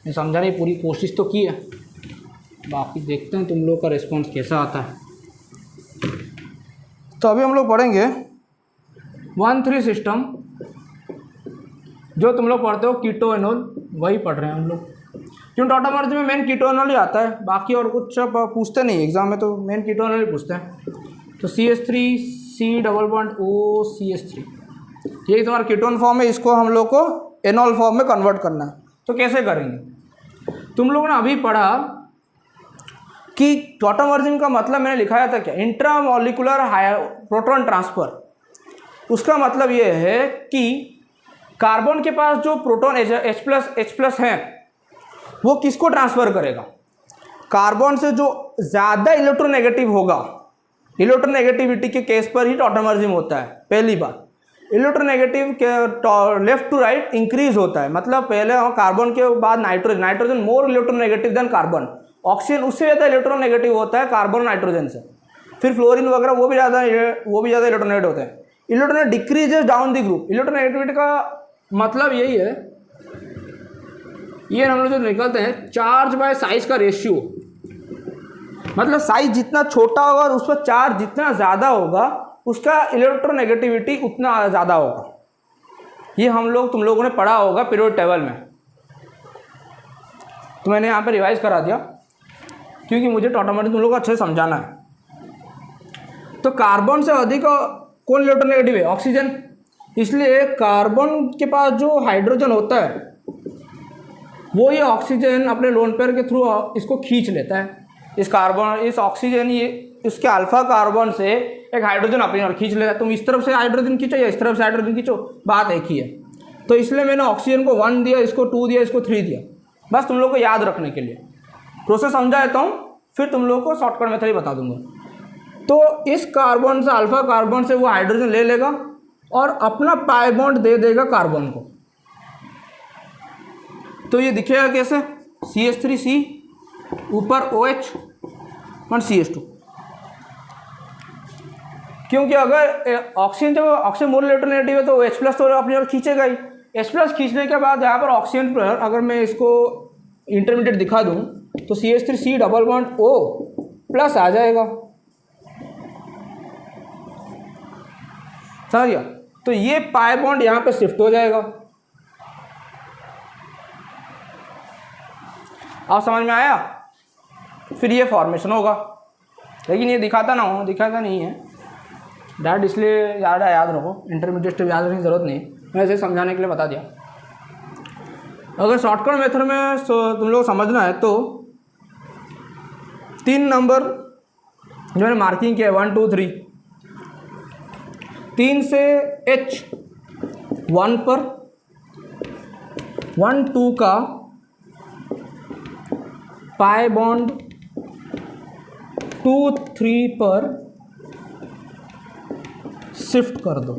मैं समझाने की पूरी कोशिश तो की है, बाकी देखते हैं तुम लोग का रिस्पॉन्स कैसा आता है। तो अभी हम लोग पढ़ेंगे 1,3 सिस्टम जो तुम लोग पढ़ते हो कीटोएनॉल, वही पढ़ रहे हैं हम लोग। क्यों टॉटामर्स में मेन कीटोएनॉल ही आता है, बाकी और कुछ सब पूछते नहीं एग्जाम में, तो मेन कीटोएनॉल ही पूछते हैं। तो CH3 C double bond O CH3, यही तुम्हारा कीटोन फॉर्म है, इसको हम लोग को एनॉल फॉर्म में कन्वर्ट करना है। तो कैसे करेंगे? तुम लोगों ने अभी पढ़ा कि टॉटामर्जिन का मतलब मैंने लिखाया था क्या, इंट्रामोलिकुलर प्रोटॉन ट्रांसफर। उसका मतलब ये है कि कार्बन के पास जो प्रोटॉन H+ हैं वो किसको ट्रांसफ़र करेगा? कार्बन से जो ज़्यादा इलेक्ट्रोनेगेटिव होगा, इलेक्ट्रोनेगेटिविटी के केस पर ही टॉटामर्जिन होता है। पहली बात, इलेक्ट्रोनेगेटिव के लेफ्ट टू राइट इंक्रीज होता है, मतलब पहले कार्बन के बाद nitrogen more electronegative than carbon, oxygen उससे ज़्यादा इलेक्ट्रोनेगेटिव होता है कार्बन नाइट्रोजन से, फिर फ्लोरीन वगैरह वो भी ज़्यादा इलेक्ट्रोनेगेटिव होते हैं। इलेक्ट्रोनेट decreases down the group. Electronegativity का मतलब यही है, ये हम लोग जो निकलते हैं चार्ज बाय साइज का रेशियो, मतलब साइज जितना छोटा होगा और उस पर चार्ज जितना ज़्यादा होगा उसका इलेक्ट्रोनेगेटिविटी उतना ज़्यादा होगा। ये तुम लोगों ने पढ़ा होगा पीरियोडिक टेबल में, तो मैंने यहाँ पे रिवाइज करा दिया क्योंकि मुझे टॉटामर्जिन तुम लोग को अच्छे से समझाना है। तो कार्बन से अधिक कौन इलेक्ट्रोनेगेटिव है? ऑक्सीजन। इसलिए कार्बन के पास जो हाइड्रोजन होता है वो ये ऑक्सीजन अपने लोन पेयर के थ्रू इसको खींच लेता है। इस ऑक्सीजन ये इसके अल्फा कार्बन से एक हाइड्रोजन अपनी ओर खींच लेता है। तुम इस तरफ से हाइड्रोजन खींचो या इस तरफ से हाइड्रोजन खींचो, बात एक ही है। तो इसलिए मैंने ऑक्सीजन को 1 दिया, इसको 2 दिया, इसको 3 दिया, बस तुम लोग को याद रखने के लिए। प्रोसेस समझा देता हूँ, फिर तुम लोग को शॉर्टकट मेथड ही बता दूंगा। तो इस कार्बन से, अल्फा कार्बन से वो हाइड्रोजन ले लेगा और अपना पाई बॉन्ड दे देगा कार्बन को। तो ये दिखेगा कैसे? CH3C ऊपर OH और CH2, क्योंकि अगर ऑक्सीजन जब ऑक्सीजन मोर इलेक्ट्रोनेगेटिव है तो H+ तो अपनी ओर खींचेगा ही। H+ खींचने के बाद यहाँ पर ऑक्सीजन पर अगर मैं इसको इंटरमीडिएट दिखा दूँ तो CH3C डबल बॉन्ड O+ आ जाएगा, समझ गया? तो ये पाई बॉन्ड यहाँ पे शिफ्ट हो जाएगा। आप समझ में आया? फिर ये फॉर्मेशन होगा, लेकिन ये दिखाता नहीं है डायरेक्ट, इसलिए ज़्यादा याद रखो, इंटरमीडिएट स्टेप याद रखने की ज़रूरत नहीं, मैं ऐसे समझाने के लिए बता दिया। अगर शॉर्टकट मेथड में तुम लोग समझना है तो 3 नंबर जो मैंने मार्किंग किया 1 2 3, 3 से H1 पर 1 2 का पाई बॉन्ड 2 3 पर शिफ्ट कर दो।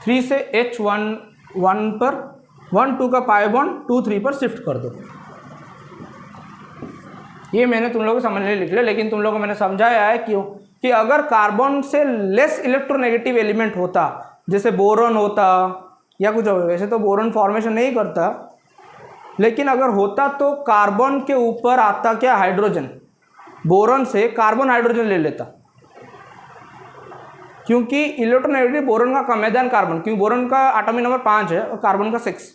3 से H1 पर 1 2 का पाई बॉन्ड 2 3 पर शिफ्ट कर दो। ये मैंने तुम लोगों को समझने लिख लिया, लेकिन तुम लोगों को मैंने समझाया है क्यों कि अगर कार्बन से लेस इलेक्ट्रोनेगेटिव एलिमेंट होता, जैसे बोरॉन होता या कुछ और, वैसे तो बोरॉन फॉर्मेशन नहीं करता, लेकिन अगर होता तो कार्बन के ऊपर आता क्या? हाइड्रोजन। बोरॉन से कार्बन हाइड्रोजन ले लेता, क्योंकि इलेक्ट्रोनेगेटिव बोरॉन का कम है देन कार्बन, क्योंकि बोरॉन का एटॉमिक नंबर 5 है और कार्बन का 6।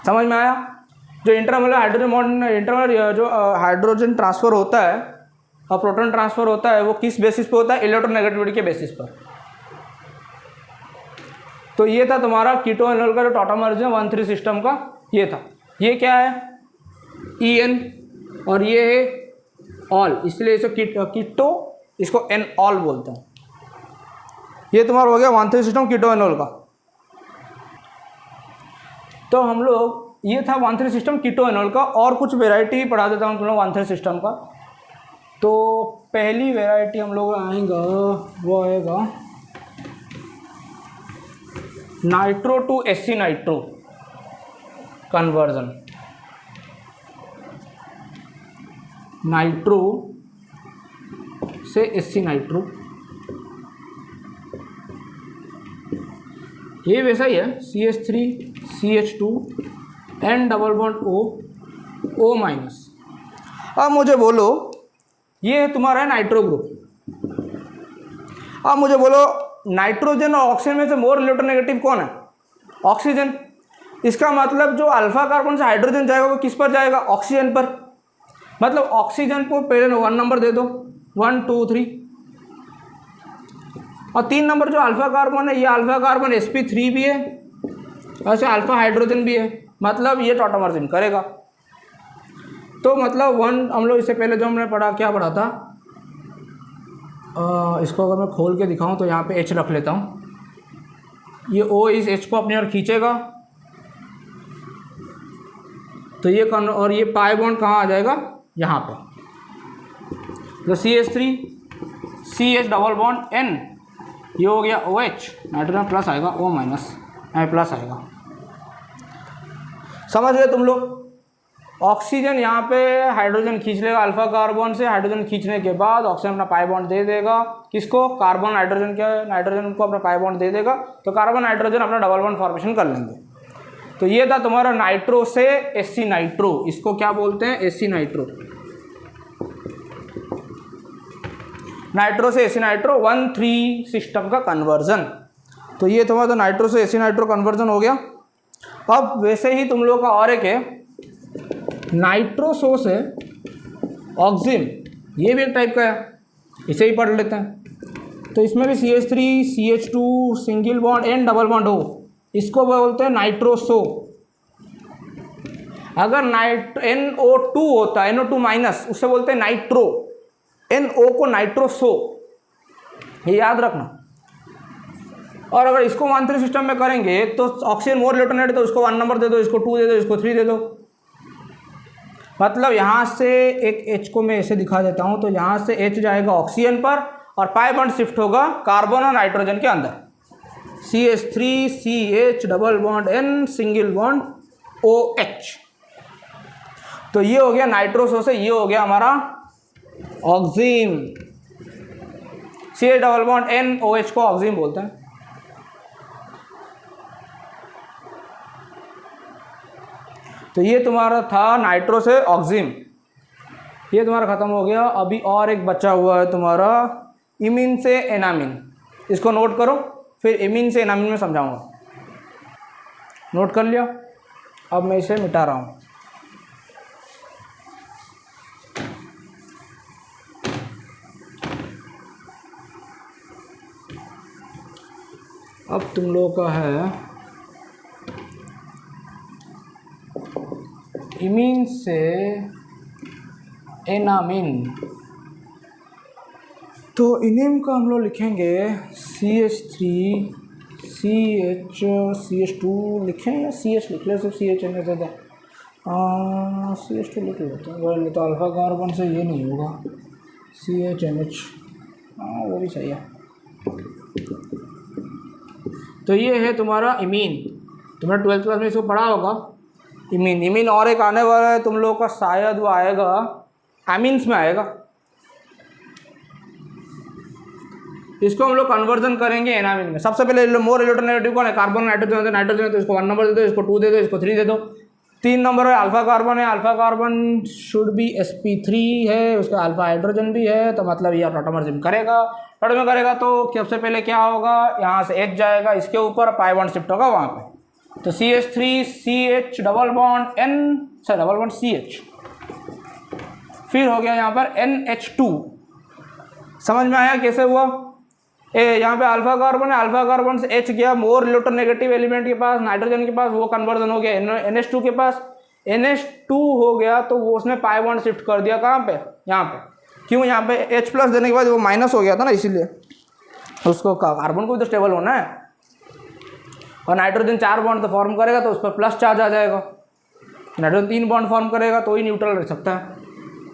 समझ में आया? जो इंटरमोलर हाइड्रोजन बॉन्ड, इंटरमोलर जो हाइड्रोजन ट्रांसफ़र होता है और प्रोटॉन ट्रांसफ़र होता है वो किस बेसिस पे होता है? इलेक्ट्रोनेगेटिविटी के बेसिस पर। तो ये था तुम्हारा कीटोएनॉल का जो टॉटामर्जिन 1,3 सिस्टम का ये था। ये क्या है? EN और ये है ऑल, इसलिए इसे कीटो, इसको एनऑल बोलते हैं। ये तुम्हारा हो गया 1,3 सिस्टम कीटोएनॉल का। तो हम लोग, ये था 1,3 सिस्टम कीटोएनॉल का, और कुछ वेराइटी पढ़ा देता हूँ तुम लोग 1,3 सिस्टम का। तो पहली वेराइटी हम लोग आएगा वो आएगा nitro to aci nitro conversion. Nitro से एससी नाइट्रो, ये वैसा ही है, CH3 CH2 N double bond O O-। अब मुझे बोलो, ये तुम्हारा है नाइट्रो ग्रुप। अब मुझे बोलो नाइट्रोजन और ऑक्सीजन में से मोर इलेक्ट्रोनेगेटिव कौन है? ऑक्सीजन। इसका मतलब जो अल्फा कार्बन से हाइड्रोजन जाएगा वो किस पर जाएगा? ऑक्सीजन पर। मतलब ऑक्सीजन को पहले 1 नंबर दे दो, 1 2 3, और 3 नंबर जो अल्फा कार्बन है, ये अल्फा कार्बन sp3 भी है, ऐसे अल्फा हाइड्रोजन भी है, मतलब ये टॉटोमर्स करेगा। तो मतलब 1 हम लोग इससे पहले जो हमने पढ़ा, क्या पढ़ा था, इसको अगर मैं खोल के दिखाऊं तो यहाँ पे H रख लेता हूँ। ये O इस H को अपनी ओर खींचेगा तो ये और ये पाई बॉन्ड कहाँ आ जाएगा? यहाँ पे। तो CH3 CH double bond N, ये हो गया OH, नाइट्रोजन प्लस आएगा, O माइनस प्लस आएगा। समझ गए तुम लोग? ऑक्सीजन यहाँ पे हाइड्रोजन खींच लेगा अल्फा कार्बन से, हाइड्रोजन खींचने के बाद ऑक्सीजन अपना पाई बॉन्ड दे देगा किसको? कार्बन नाइट्रोजन के, नाइट्रोजन को अपना पाई बॉन्ड दे देगा, तो कार्बन नाइट्रोजन अपना डबल बॉन्ड फॉर्मेशन कर लेंगे। तो ये था तुम्हारा नाइट्रो से एससी नाइट्रो, इसको क्या बोलते हैं? SC nitro. नाइट्रो से एसी नाइट्रो 1,3 सिस्टम का कन्वर्जन। तो ये तुम्हारा तो नाइट्रो से एसी नाइट्रो कन्वर्जन हो गया। अब वैसे ही तुम लोग का और एक है नाइट्रोसो से ऑक्सिम, ये भी एक टाइप का है, इसे ही पढ़ लेते हैं। तो इसमें भी CH3 CH2 single bond N double bond हो, इसको बोलते हैं नाइट्रोसो। अगर NO2 होता है, NO2 माइनस, उससे बोलते हैं नाइट्रो, NO को नाइट्रोसो, ये याद रखना। और अगर इसको 1,3 सिस्टम में करेंगे तो ऑक्सीजन मोर इलेक्ट्रोनेगेटिव, तो इसको 1 नंबर दे दो, इसको 2 दे दो, इसको 3 दे दो। मतलब यहाँ से एक H को मैं ऐसे दिखा देता हूँ, तो यहाँ से H जाएगा ऑक्सीजन पर और पाई बॉन्ड शिफ्ट होगा कार्बन और नाइट्रोजन के अंदर। CH3 CH double bond N single bond OH। तो ये हो गया नाइट्रोसो से, ये हो गया हमारा ऑक्सीम। CH double bond N OH को ऑक्सीम बोलते हैं। तो ये तुम्हारा था नाइट्रो से ऑक्सीम, ये तुम्हारा ख़त्म हो गया। अभी और एक बचा हुआ है तुम्हारा इमीन से एनामिन, इसको नोट करो, फिर इमीन से एनामिन में समझाऊंगा। नोट कर लिया? अब मैं इसे मिटा रहा हूँ। अब तुम लोगों का है इमीन से एनामिन। तो इनिम का हम लोग लिखेंगे CH3 CH2 लिखें या CH लिख ले, सिर्फ CH है ज़्यादा, CH2 लिख लेते हैं, नहीं तो अल्फा कार्बन से ये नहीं होगा, CHNH, वो भी सही है। तो ये है तुम्हारा इमीन, तुम्हारा 12th क्लास में इसको पढ़ा होगा। इमीन और एक आने वाला है तुम लोगों का, शायद वो आएगा एमीन्स में आएगा। इसको हम लोग कन्वर्जन करेंगे एनामिन में। सबसे पहले मोर इलेक्ट्रोनेगेटिव कौन है? कार्बन नाइट्रोजन, नाइट्रोजन है तो इसको 1 नंबर दे दो, इसको 2 दे दो, इसको 3 दे दो। 3 नंबर है अल्फा कार्बन है, alpha carbon should be sp3 है, उसका अल्फा हाइड्रोजन भी है, तो मतलब ये टॉटोमर्स करेगा। टॉटोमर करेगा तो सबसे पहले क्या होगा? यहाँ से H जाएगा इसके ऊपर, पाई बॉन्ड शिफ्ट होगा वहाँ पे, तो CH3 CH double bond N से डबल बॉन्ड CH, फिर हो गया यहाँ पर NH2। समझ में आया कैसे हुआ? यहाँ पे अल्फा कार्बन है, अल्फा कार्बन से H गया मोर इलेक्ट्रोनेगेटिव एलिमेंट के पास, नाइट्रोजन के पास, वो कन्वर्जन हो गया NH2 के पास। NH2 हो गया तो वो उसने पाई बॉन्ड शिफ्ट कर दिया कहाँ पे? यहाँ पे। क्यों? यहाँ पे H प्लस देने के बाद वो माइनस हो गया था ना, इसीलिए उसको कार्बन को भी तो स्टेबल होना है, और नाइट्रोजन 4 बॉन्ड तो फॉर्म करेगा तो उस पर प्लस चार्ज आ जाएगा। नाइट्रोजन 3 बॉन्ड फॉर्म करेगा तो ही न्यूट्रल रह सकता है,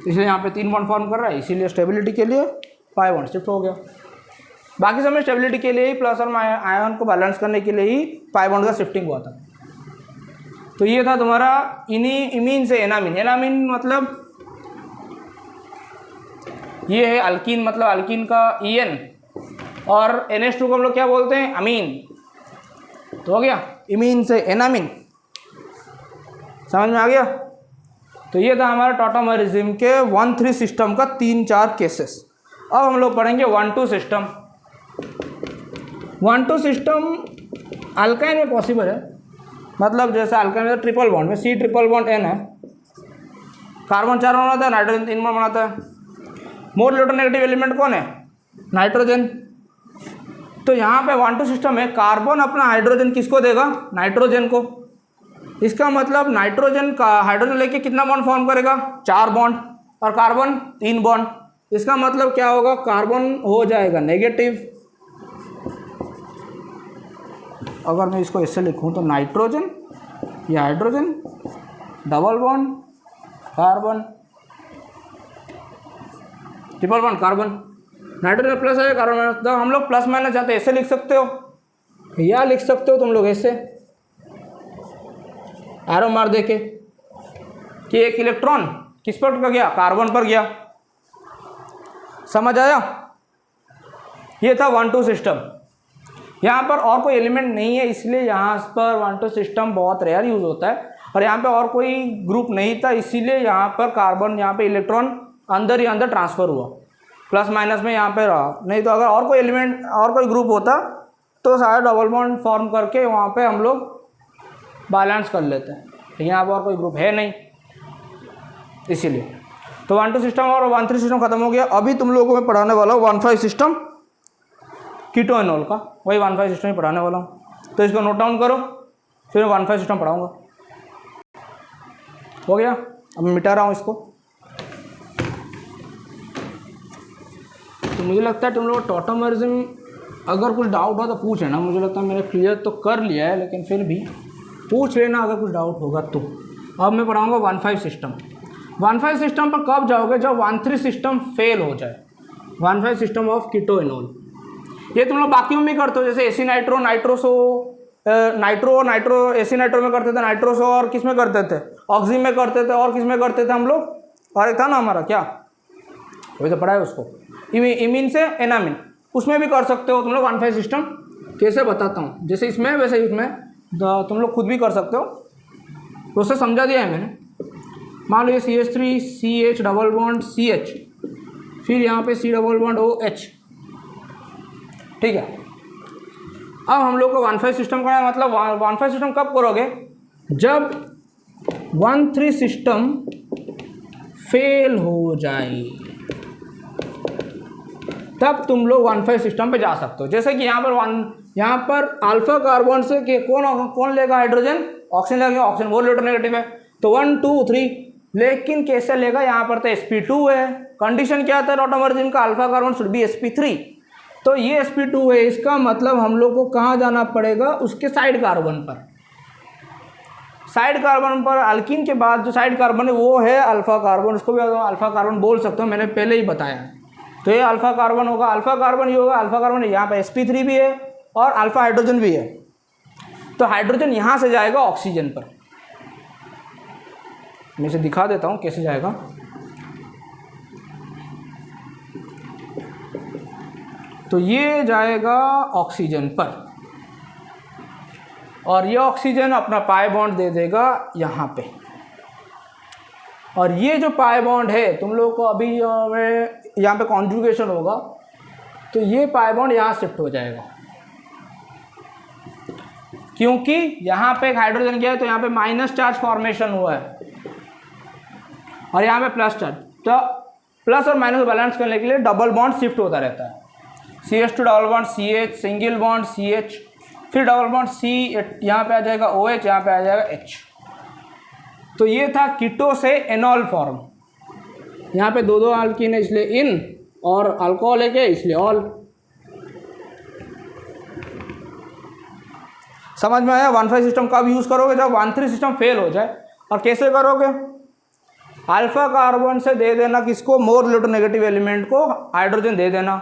इसलिए यहाँ पे 3 बॉन्ड फॉर्म कर रहा है, इसीलिए स्टेबिलिटी के लिए पाई बॉन्ड शिफ्ट हो गया। बाकी समय स्टेबिलिटी के लिए ही, प्लस और आयन को बैलेंस करने के लिए ही पाई बॉन्ड का शिफ्टिंग हुआ था। तो ये था तुम्हारा इमीन से एनामिन। एनामिन मतलब ये है अल्कीन, मतलब अल्कीन का EN, और NH2 को हम लोग क्या बोलते हैं? अमीन। तो हो गया इमीन से एनामिन, समझ में आ गया? तो ये था हमारा टॉटोमरिज्म के 1,3 सिस्टम का 3-4 केसेस। अब हम लोग पढ़ेंगे 1,2 सिस्टम। 1,2 सिस्टम अल्काइन में पॉसिबल है, मतलब जैसे अल्काइन में ट्रिपल बॉन्ड में C ट्रिपल बॉन्ड N है, कार्बन 4 बनाता है, नाइट्रोजन 3 बनाता है। मोर इलेक्ट्रोनेगेटिव एलिमेंट कौन है? नाइट्रोजन। तो यहाँ पे 1,2 सिस्टम में कार्बन अपना हाइड्रोजन किसको देगा? नाइट्रोजन को। इसका मतलब नाइट्रोजन का हाइड्रोजन लेके कितना बॉन्ड फॉर्म करेगा? 4 बॉन्ड, और कार्बन 3 बॉन्ड। इसका मतलब क्या होगा? कार्बन हो जाएगा नेगेटिव। अगर मैं इसको ऐसे लिखूं तो नाइट्रोजन, ये hydrogen, double bond carbon, triple bond carbon, nitrogen plus है कार्बन माइनस। तो हम लोग प्लस माइनस जाते ऐसे लिख सकते हो, या लिख सकते हो तुम लोग ऐसे एरो मार दे के कि एक इलेक्ट्रॉन किस पर गया? कार्बन पर गया। समझ आया? ये था 1,2 सिस्टम। यहाँ पर और कोई एलिमेंट नहीं है, इसलिए यहाँ पर 1,2 सिस्टम बहुत रेयर यूज होता है। और यहाँ पे और कोई ग्रुप नहीं था, इसीलिए यहाँ पर कार्बन, यहाँ पे इलेक्ट्रॉन अंदर ही अंदर ट्रांसफ़र हुआ, प्लस माइनस में यहाँ पे रहा। नहीं तो अगर और कोई एलिमेंट, और कोई ग्रुप होता तो शायद डबल बॉन्ड फॉर्म करके वहाँ पे हम लोग बैलेंस कर लेते हैं, लेकिन यहाँ पर और कोई ग्रुप है नहीं, इसीलिए। तो 1,2 सिस्टम और 1,3 सिस्टम खत्म हो गया। अभी तुम लोगों को मैं पढ़ाने वाला हूँ 1,5 सिस्टम कीटो एनोल का, वही 1,5 सिस्टम ही पढ़ाने वाला हूँ। तो इसको नोट डाउन करो, फिर 1,5 सिस्टम पढ़ाऊँगा। हो गया? अब मिटा रहा हूँ इसको। तो मुझे लगता है तुम लोग टॉटोमरिज्म अगर कुछ डाउट हो तो पूछ लेना। मुझे लगता है मैंने क्लियर तो कर लिया है, लेकिन फिर भी पूछ लेना अगर कुछ डाउट होगा तो। अब मैं पढ़ाऊँगा 1,5 सिस्टम। 1,5 सिस्टम पर कब जाओगे? जब 1,3 सिस्टम फेल हो जाए। 1,5 सिस्टम ऑफ कीटो एनोल। ये तुम लोग बाकियों में करते हो, जैसे एसी नाइट्रो, नाइट्रोसो, नाइट्रो और नाइट्रो, एसी नाइट्रो में करते थे, नाइट्रोसो और किस में करते थे? ऑक्सी में करते थे, और किस में करते थे हम लोग? और एक था ना हमारा क्या, वही तो पढ़ा है उसको, इमीन से एनामिन, उसमें भी कर सकते हो तुम लोग 1,5 सिस्टम। कैसे बताता हूँ, जैसे इसमें वैसे इसमें तुम लोग खुद भी कर सकते हो, प्रोसेस समझा दिया है मैंने। मान लो ये CH3 CH double bond CH, फिर यहाँ पे C डबल बॉन्ड OH, ठीक है। अब हम लोग को 1,5 सिस्टम करना है, मतलब 1,5 सिस्टम कब करोगे? जब 1,3 सिस्टम फेल हो जाए, तब तुम लोग 1,5 सिस्टम पे जा सकते हो। जैसे कि यहाँ पर अल्फा कार्बन से कौन लेगा हाइड्रोजन? ऑक्सीजन लेगा, ऑक्सीजन वो इलेक्ट्रोनेगेटिव है, तो 1 2 3। लेकिन कैसे लेगा? यहाँ पर तो sp2 है। कंडीशन क्या था टॉटोमरिज्म का? Alpha carbon should be sp3। तो ये sp2 है, इसका मतलब हम लोग को कहाँ जाना पड़ेगा? उसके साइड कार्बन पर। साइड कार्बन पर अल्कीन के बाद जो साइड कार्बन है वो है अल्फा कार्बन, उसको भी अल्फा कार्बन बोल सकते हो, मैंने पहले ही बताया। तो ये अल्फा कार्बन होगा, अल्फा कार्बन ये होगा, अल्फा कार्बन यहाँ पे sp3 भी है और अल्फा हाइड्रोजन भी है। तो हाइड्रोजन यहाँ से जाएगा ऑक्सीजन पर। मैं इसे दिखा देता हूँ कैसे जाएगा। तो ये जाएगा ऑक्सीजन पर, और ये ऑक्सीजन अपना पाई बॉन्ड दे देगा यहाँ पे। और ये जो पाई बॉन्ड है तुम लोगों को अभी यहाँ पे कॉन्जुगेशन होगा, तो ये पाई बॉन्ड यहाँ शिफ्ट हो जाएगा, क्योंकि यहाँ पे एक हाइड्रोजन गया है, तो यहाँ पे माइनस चार्ज फॉर्मेशन हुआ है और यहाँ पे प्लस चार्ज। तो प्लस और माइनस बैलेंस करने के लिए डबल बॉन्ड शिफ्ट होता रहता है। CH2 double bond CH, single bond CH, फिर डबल बॉन्ड C, यहाँ पे आ जाएगा OH, यहाँ पे आ जाएगा H। तो ये था कीटो से एनॉल फॉर्म। यहाँ पे दो अल्कीन है इसलिए इन, और अल्कोहल है क्या इसलिए ऑल। समझ में आया? 1,5 सिस्टम कब यूज़ करोगे? जब 1,3 सिस्टम फेल हो जाए। और कैसे करोगे? अल्फा कार्बन से दे देना किसको? मोर इलेक्ट्रोनेगेटिव एलिमेंट को हाइड्रोजन दे देना,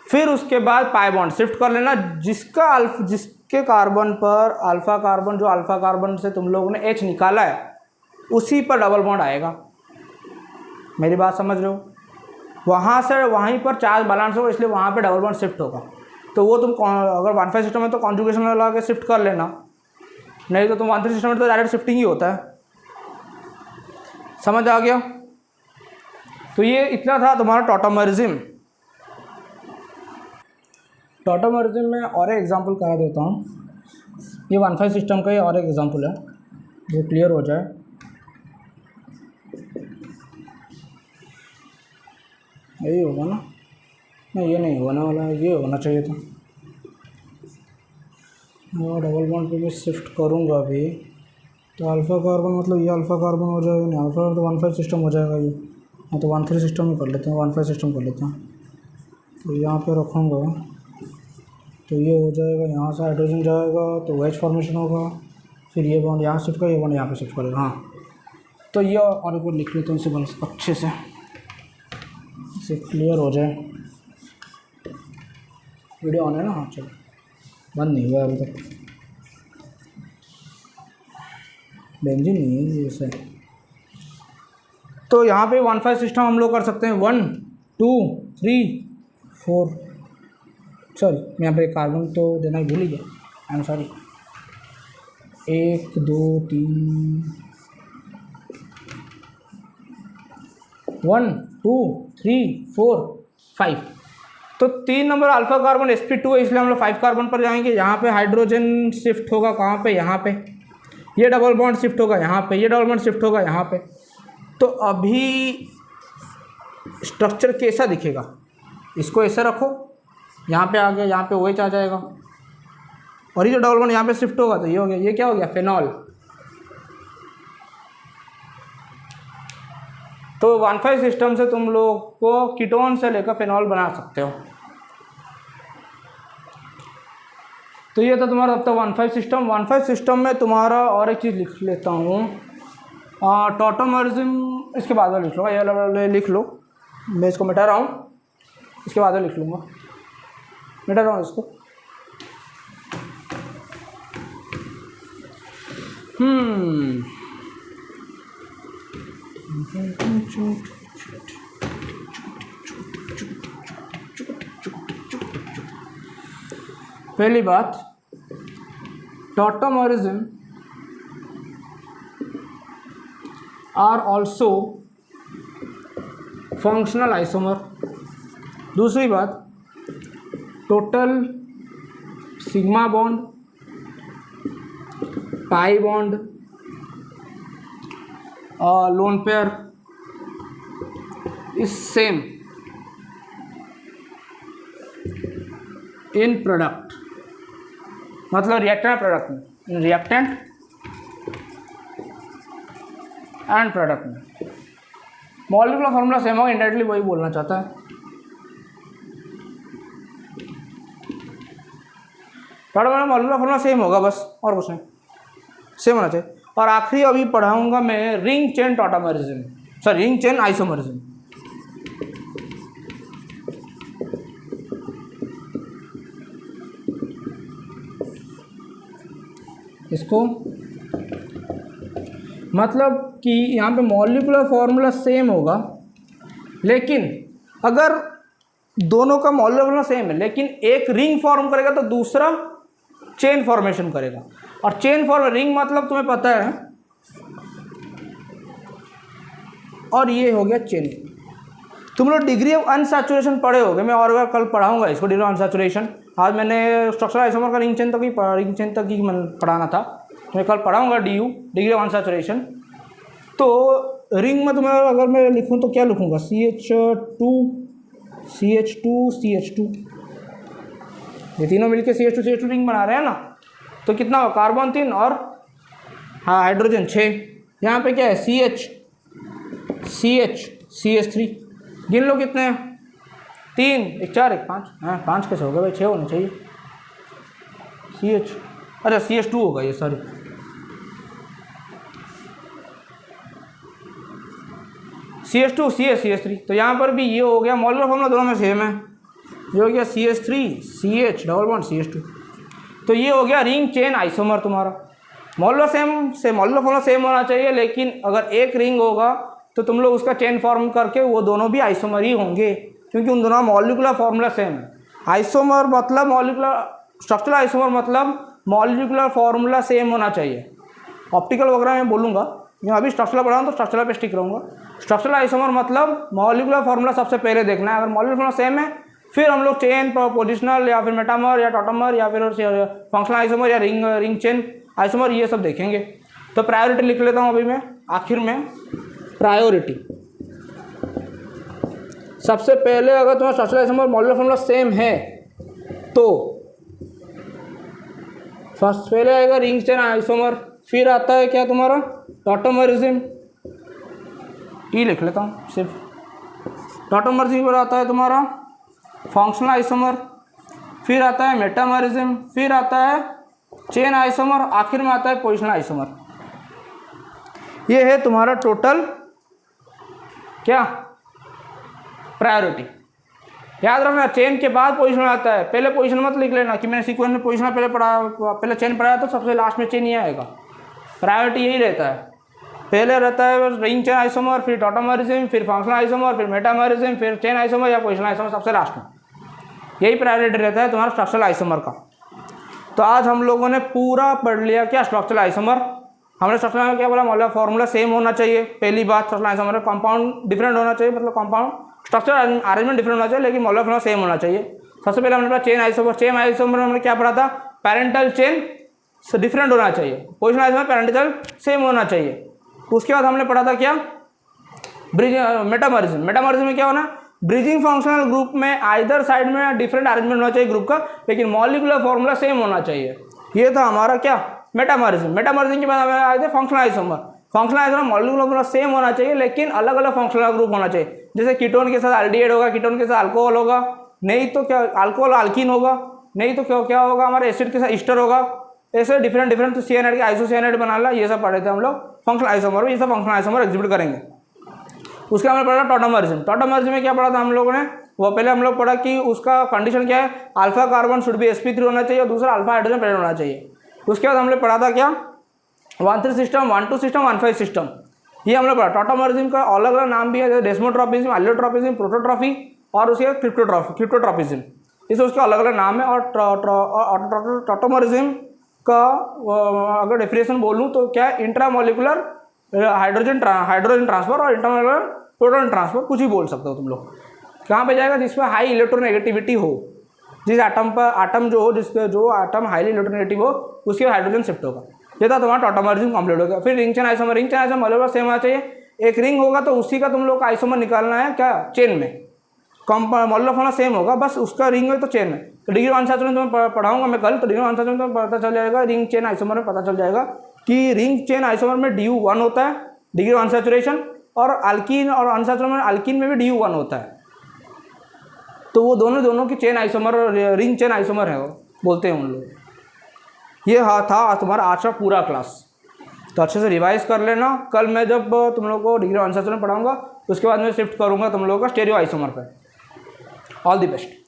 फिर उसके बाद पाई बॉन्ड शिफ्ट कर लेना, जिसके कार्बन पर अल्फा कार्बन, जो अल्फा कार्बन से तुम लोगों ने H निकाला है उसी पर डबल बॉन्ड आएगा। मेरी बात समझ रहे हो? वहाँ से वहीं पर चार्ज बैलेंस होगा, इसलिए वहाँ पे डबल बॉन्ड शिफ्ट होगा। तो वो तुम अगर 1,5 सिस्टम में तो कॉन्जुगेशन लगा के शिफ्ट कर लेना, नहीं तो तुम 1,3 सिस्टम में तो डायरेक्ट शिफ्टिंग ही होता है। समझ आ गया? तो ये इतना था तुम्हारा टॉटोमरिज्म। टॉटोमरिज्म में और एक एग्जांपल करा देता हूँ। ये 1,5 सिस्टम का ही और एक एग्जांपल है जो क्लियर हो जाए। यही होगा ना? नहीं, ये नहीं होने वाला है, ये होना चाहिए था। और डबल बॉन्ड पे भी शिफ्ट करूँगा अभी तो अल्फ़ा कार्बन मतलब ये अल्फ़ा कार्बन हो जाएगा। नहीं, अल्फ़ा तो 1,5 सिस्टम हो जाएगा ये। हाँ तो 1,3 सिस्टम ही कर लेते हैं, 1,5 सिस्टम कर लेते हैं। तो यहाँ पे रखूँगा तो ये हो जाएगा, यहाँ से हाइड्रोजन जाएगा तो वेज फॉर्मेशन होगा, फिर ये बॉन्ड यहाँ शिफ्ट करेगा, ये बॉन्ड यहाँ पे शिफ्ट करेगा। हाँ तो ये और एक बार लिख लेते हैं इसे बस अच्छे से, इसे क्लियर हो जाए। वीडियो ऑन है ना? हाँ चलो, बंद नहीं हुआ अभी तक। बेंजीन नहीं है ये सर। तो यहाँ पे 1,5 सिस्टम हम लोग कर सकते हैं। 1 2 3 4, सॉरी मैं यहाँ पे कार्बन तो देना ही भूल ही गया, आई एम सॉरी। 1 2 3 1 2 3 4 5। तो 3 नंबर अल्फ़ा कार्बन sp2 है, इसलिए हम लोग 5 कार्बन पर जाएंगे। यहाँ पे हाइड्रोजन शिफ्ट होगा कहाँ पे? यहाँ पे। ये डबल बॉन्ड शिफ्ट होगा यहाँ पे, ये डबल बॉन्ड शिफ्ट होगा यहाँ पे। तो अभी स्ट्रक्चर कैसा दिखेगा? इसको ऐसा रखो, यहाँ पे आ गया, यहाँ पे OH आ जाएगा, और ये जो डबल बॉन्ड यहाँ पे शिफ्ट होगा तो ये हो गया। ये क्या हो गया? फेनॉल। तो 1,5 सिस्टम से तुम लोग को कीटोन से लेकर फेनॉल बना सकते हो। तो ये था तुम्हारा अब तक 1,5 सिस्टम। 1,5 सिस्टम में तुम्हारा और एक चीज़ लिख लेता हूँ, टॉटोमरिज्म इसके बाद में लिख लूँगा। ये वाला लिख लो, मैं इसको मिटा रहा हूँ, इसके बाद में लिख लूँगा, मिटा रहा हूँ इसको। पहली बात, टॉटोमरिज्म आर ऑल्सो फंक्शनल आइसोमर। दूसरी बात, total sigma bond, pi bond, lone pair is same in product, मतलब रिएक्टेंट प्रोडक्ट में, इन रिएक्टेंट एंड प्रोडक्ट में। मॉलिक्यूलर फॉर्मूला सेम होगा, इंडायरेक्टली वही बोलना चाहता है। मॉलिक्यूलर फॉर्मूला सेम होगा बस, और कुछ नहीं, सेम होना चाहिए। और आखिरी अभी पढ़ाऊंगा मैं ring chain tautomerism, sorry ring chain isomerism. इसको मतलब कि यहाँ पे मॉलिक्यूलर फॉर्मूला सेम होगा, लेकिन अगर दोनों का मॉलिक्यूलर फॉर्मूला सेम है लेकिन एक रिंग फॉर्म करेगा तो दूसरा चेन फॉर्मेशन करेगा। और चेन फॉर्म रिंग मतलब तुम्हें पता है, और ये हो गया चेन। तुम लोग डिग्री ऑफ अनसैचुरेशन पढ़े होगे, मैं और कल पढ़ाऊंगा इसको, डिग्री ऑफ अनसैचुरेशन। आज मैंने स्ट्रक्चरल आइसोमर का रिंग चेन तक ही पढ़ाना था, तो मैं कल पढ़ाऊंगा DU, डिग्री ऑफ अनसैचुरेशन। तो रिंग में तुम्हें अगर मैं लिखूँ तो क्या लिखूँगा? CH2 CH2 CH2, ये तीनों मिलके CH2 रिंग बना रहे हैं ना। तो कितना हो? कार्बन 3 और हाँ हाइड्रोजन 6। यहाँ पे क्या है? CH3। गिन लो कितने हैं? 3 1 4 1 5। हाँ 5 कैसे होगा भाई? 6 होने चाहिए। अच्छा CH2 होगा ये, सॉरी। CH2 CH3। तो यहाँ पर भी ये हो गया, मॉलिक्यूलर फॉर्मूला दोनों में सेम है। ये हो गया CH3 CH double bond CH2। तो ये हो गया रिंग चेन आइसोमर तुम्हारा। मॉलिक्यूलर फॉर्मूला सेम होना चाहिए, लेकिन अगर एक रिंग होगा तो तुम लोग उसका चेन फॉर्म करके वो दोनों भी आइसोमर ही होंगे, क्योंकि उन दोनों मॉलिक्यूलर फॉर्मूला सेम है। आइसोमर मतलब स्ट्रक्चरल आइसोमर मतलब मॉलिक्यूलर फॉर्मूला सेम होना चाहिए। ऑप्टिकल वगैरह मैं बोलूँगा, मैं अभी स्ट्रक्चरल पढ़ा हूँ तो स्ट्रक्चरल पे स्टिक रहूँगा। स्ट्रक्चरल आइसोमर मतलब मॉलिक्यूलर फॉर्मूला सबसे पहले देखना है, अगर मॉलिक्यूलर फॉर्मूला सेम है फिर हम लोग चेन पोजिशनल या फिर मेटामर या टॉटमर या फिर फंक्शनल आइसोमर या रिंग चेन आइसोमर ये सब देखेंगे। तो प्रायोरिटी लिख लेता हूँ अभी मैं आखिर में। प्रायोरिटी सबसे पहले अगर तुम्हारा structural isomer molecular formula same है तो फर्स्ट पहले आएगा रिंग चेन आइसोमर, फिर आता है क्या तुम्हारा टॉटोमरिज्म, टी लिख लेता हूँ सिर्फ। टॉटोमरिज्म पर आता है तुम्हारा फंक्शनल आइसोमर, फिर आता है मेटामरिज्म, फिर आता है चेन आइसोमर, आखिर में आता है पोजिशनल आइसोमर। ये है तुम्हारा टोटल क्या प्रायोरिटी। याद रखना चेन के बाद पोजीशन आता है, पहले पोजीशन मत लिख लेना कि मैंने सीक्वेंस में पोजीशन पहले पढ़ा, पहले चेन पढ़ाया तो सबसे लास्ट में चेन ही आएगा। प्रायोरिटी यही रहता है, पहले रहता है रिंग चेन आइसोमर, फिर टॉटोमरिज्म, फिर फंक्शनल आइसोमर, फिर मेटामरिज्म, फिर चेन आइसोमर या पोजीशनल आइसोमर सबसे लास्ट में। यही प्रायोरिटी रहता है तुम्हारा स्ट्रक्चरल आइसोमर का। तो आज हम लोगों ने पूरा पढ़ लिया क्या स्ट्रक्चरल आइसोमर। हमने स्ट्रक्चरल में क्या बोला, मॉलिक्यूलर फॉर्मूला सेम होना चाहिए, पहली बात स्ट्रक्चरल आइसोमर कंपाउंड डिफरेंट होना चाहिए, मतलब कंपाउंड स्ट्रक्चरल अरेंजमेंट डिफरेंट होना चाहिए लेकिन मॉलिक्यूलर फॉर्मूला सेम होना चाहिए। सबसे पहले हमने पढ़ा चेन आइसोमर। चेन आइसोमर हमने क्या पढ़ा था, पैरेंटल चेन डिफरेंट होना चाहिए, पोजिशनल आइसोमर पैरेंटल सेम होना चाहिए। उसके बाद हमने पढ़ा था क्या मेटामरिज्म। मेटामरिज्म में क्या होना, ब्रिजिंग फंक्शनल ग्रुप में आइदर साइड में डिफरेंट अरेंजमेंट होना चाहिए ग्रुप का, लेकिन मॉलिक्यूलर फॉर्मूला सेम होना चाहिए। ये था हमारा क्या मेटामरिज्म। मेटामरिज्म के बाद हमें आए थे functional isomer. Functional isomer molecular formula same होना चाहिए लेकिन अलग अलग फंक्शनल ग्रुप होना चाहिए। जैसे कीटोन के साथ एल्डिहाइड होगा, कीटोन के साथ अल्कोहल होगा, नहीं तो क्या अल्कोहल अल्कीन होगा, नहीं तो क्या होगा हमारे एसिड के साथ ईस्टर होगा। ऐसे डिफरेंट डिफरेंट तो सियानाइड के आइसोसियानाइड बनाना, ये सब पढ़े थे हम लोग फंक्शनल आइसोमर में। ये सब फंक्शनल आइसोमर एग्जिबिट करेंगे। उसके हमने पढ़ा टॉटोमरिज्म। टॉटोमरिज्म में क्या पढ़ा था हम लोगों ने, वो पहले हम लोग पढ़ा कि उसका कंडीशन क्या है, alpha carbon should be sp3 होना चाहिए और दूसरा अल्फा हाइड्रोजन प्रेजेंट होना चाहिए। उसके बाद हमने पढ़ा था क्या 1,3 सिस्टम, 1,2 सिस्टम, 1,5 सिस्टम। ये हमने पढ़ा। टॉटोमरिज्म का अलग अलग नाम भी है, जैसे डेस्मोट्रोपिज्म, एलियोट्रोपिज्म, प्रोटोट्रॉफी और उसके क्रिप्टोट्रॉपिज्म, इसे उसके अलग अलग नाम है। और टॉटोमरिज्म का अगर डेफिनेशन बोलूँ तो क्या इंट्रामोलिकुलर हाइड्रोजन ट्रांसफर और इंटरमोलिकुलर प्रोटॉन ट्रांसफर, कुछ भी बोल सकते हो तुम लोग। कहाँ पे जाएगा, जिसमें हाई इलेक्ट्रोनेगेटिविटी हो, जिस आटम पर आटम जो हो, जिसके जो आटम हाईली इलेक्ट्रोनेगेटिव हो उसके हाइड्रोजन शिफ्ट होगा। ये था तुम्हारा टॉटोमरिज्म कंप्लीट हो गया। फिर ring chain isomer. Ring chain isomer molecular same होना चाहिए, एक रिंग होगा तो उसी का तुम लोग का आइसोमर निकालना है क्या चेन में, मॉलिक्यूलर फॉर्मूला सेम होगा, बस उसका रिंग है तो चेन है। तो डिग्री वन सैचुरेशन में तुम्हें पढ़ाऊंगा मैं कल, तो डिग्री वन सैचुरेशन में पता चल जाएगा, रिंग चेन आइसोमर में पता चल जाएगा कि रिंग चेन आइसोमर में DU1 होता है, डिग्री वन सैचुरेशन, और अल्कीन और अनसैचुरेशन में अल्कीन में भी DU1 होता है। तो वो दोनों की chain isomer ring chain isomer है बोलते हैं उन लोग। ये था तुम्हारा आज का पूरा क्लास, तो अच्छे से रिवाइज कर लेना। कल मैं जब तुम लोग को डिग्री वन सैचुरेशन पढ़ाऊंगा उसके बाद मैं शिफ्ट करूंगा तुम लोगों का स्टेरियो आइसोमर पे। All the best.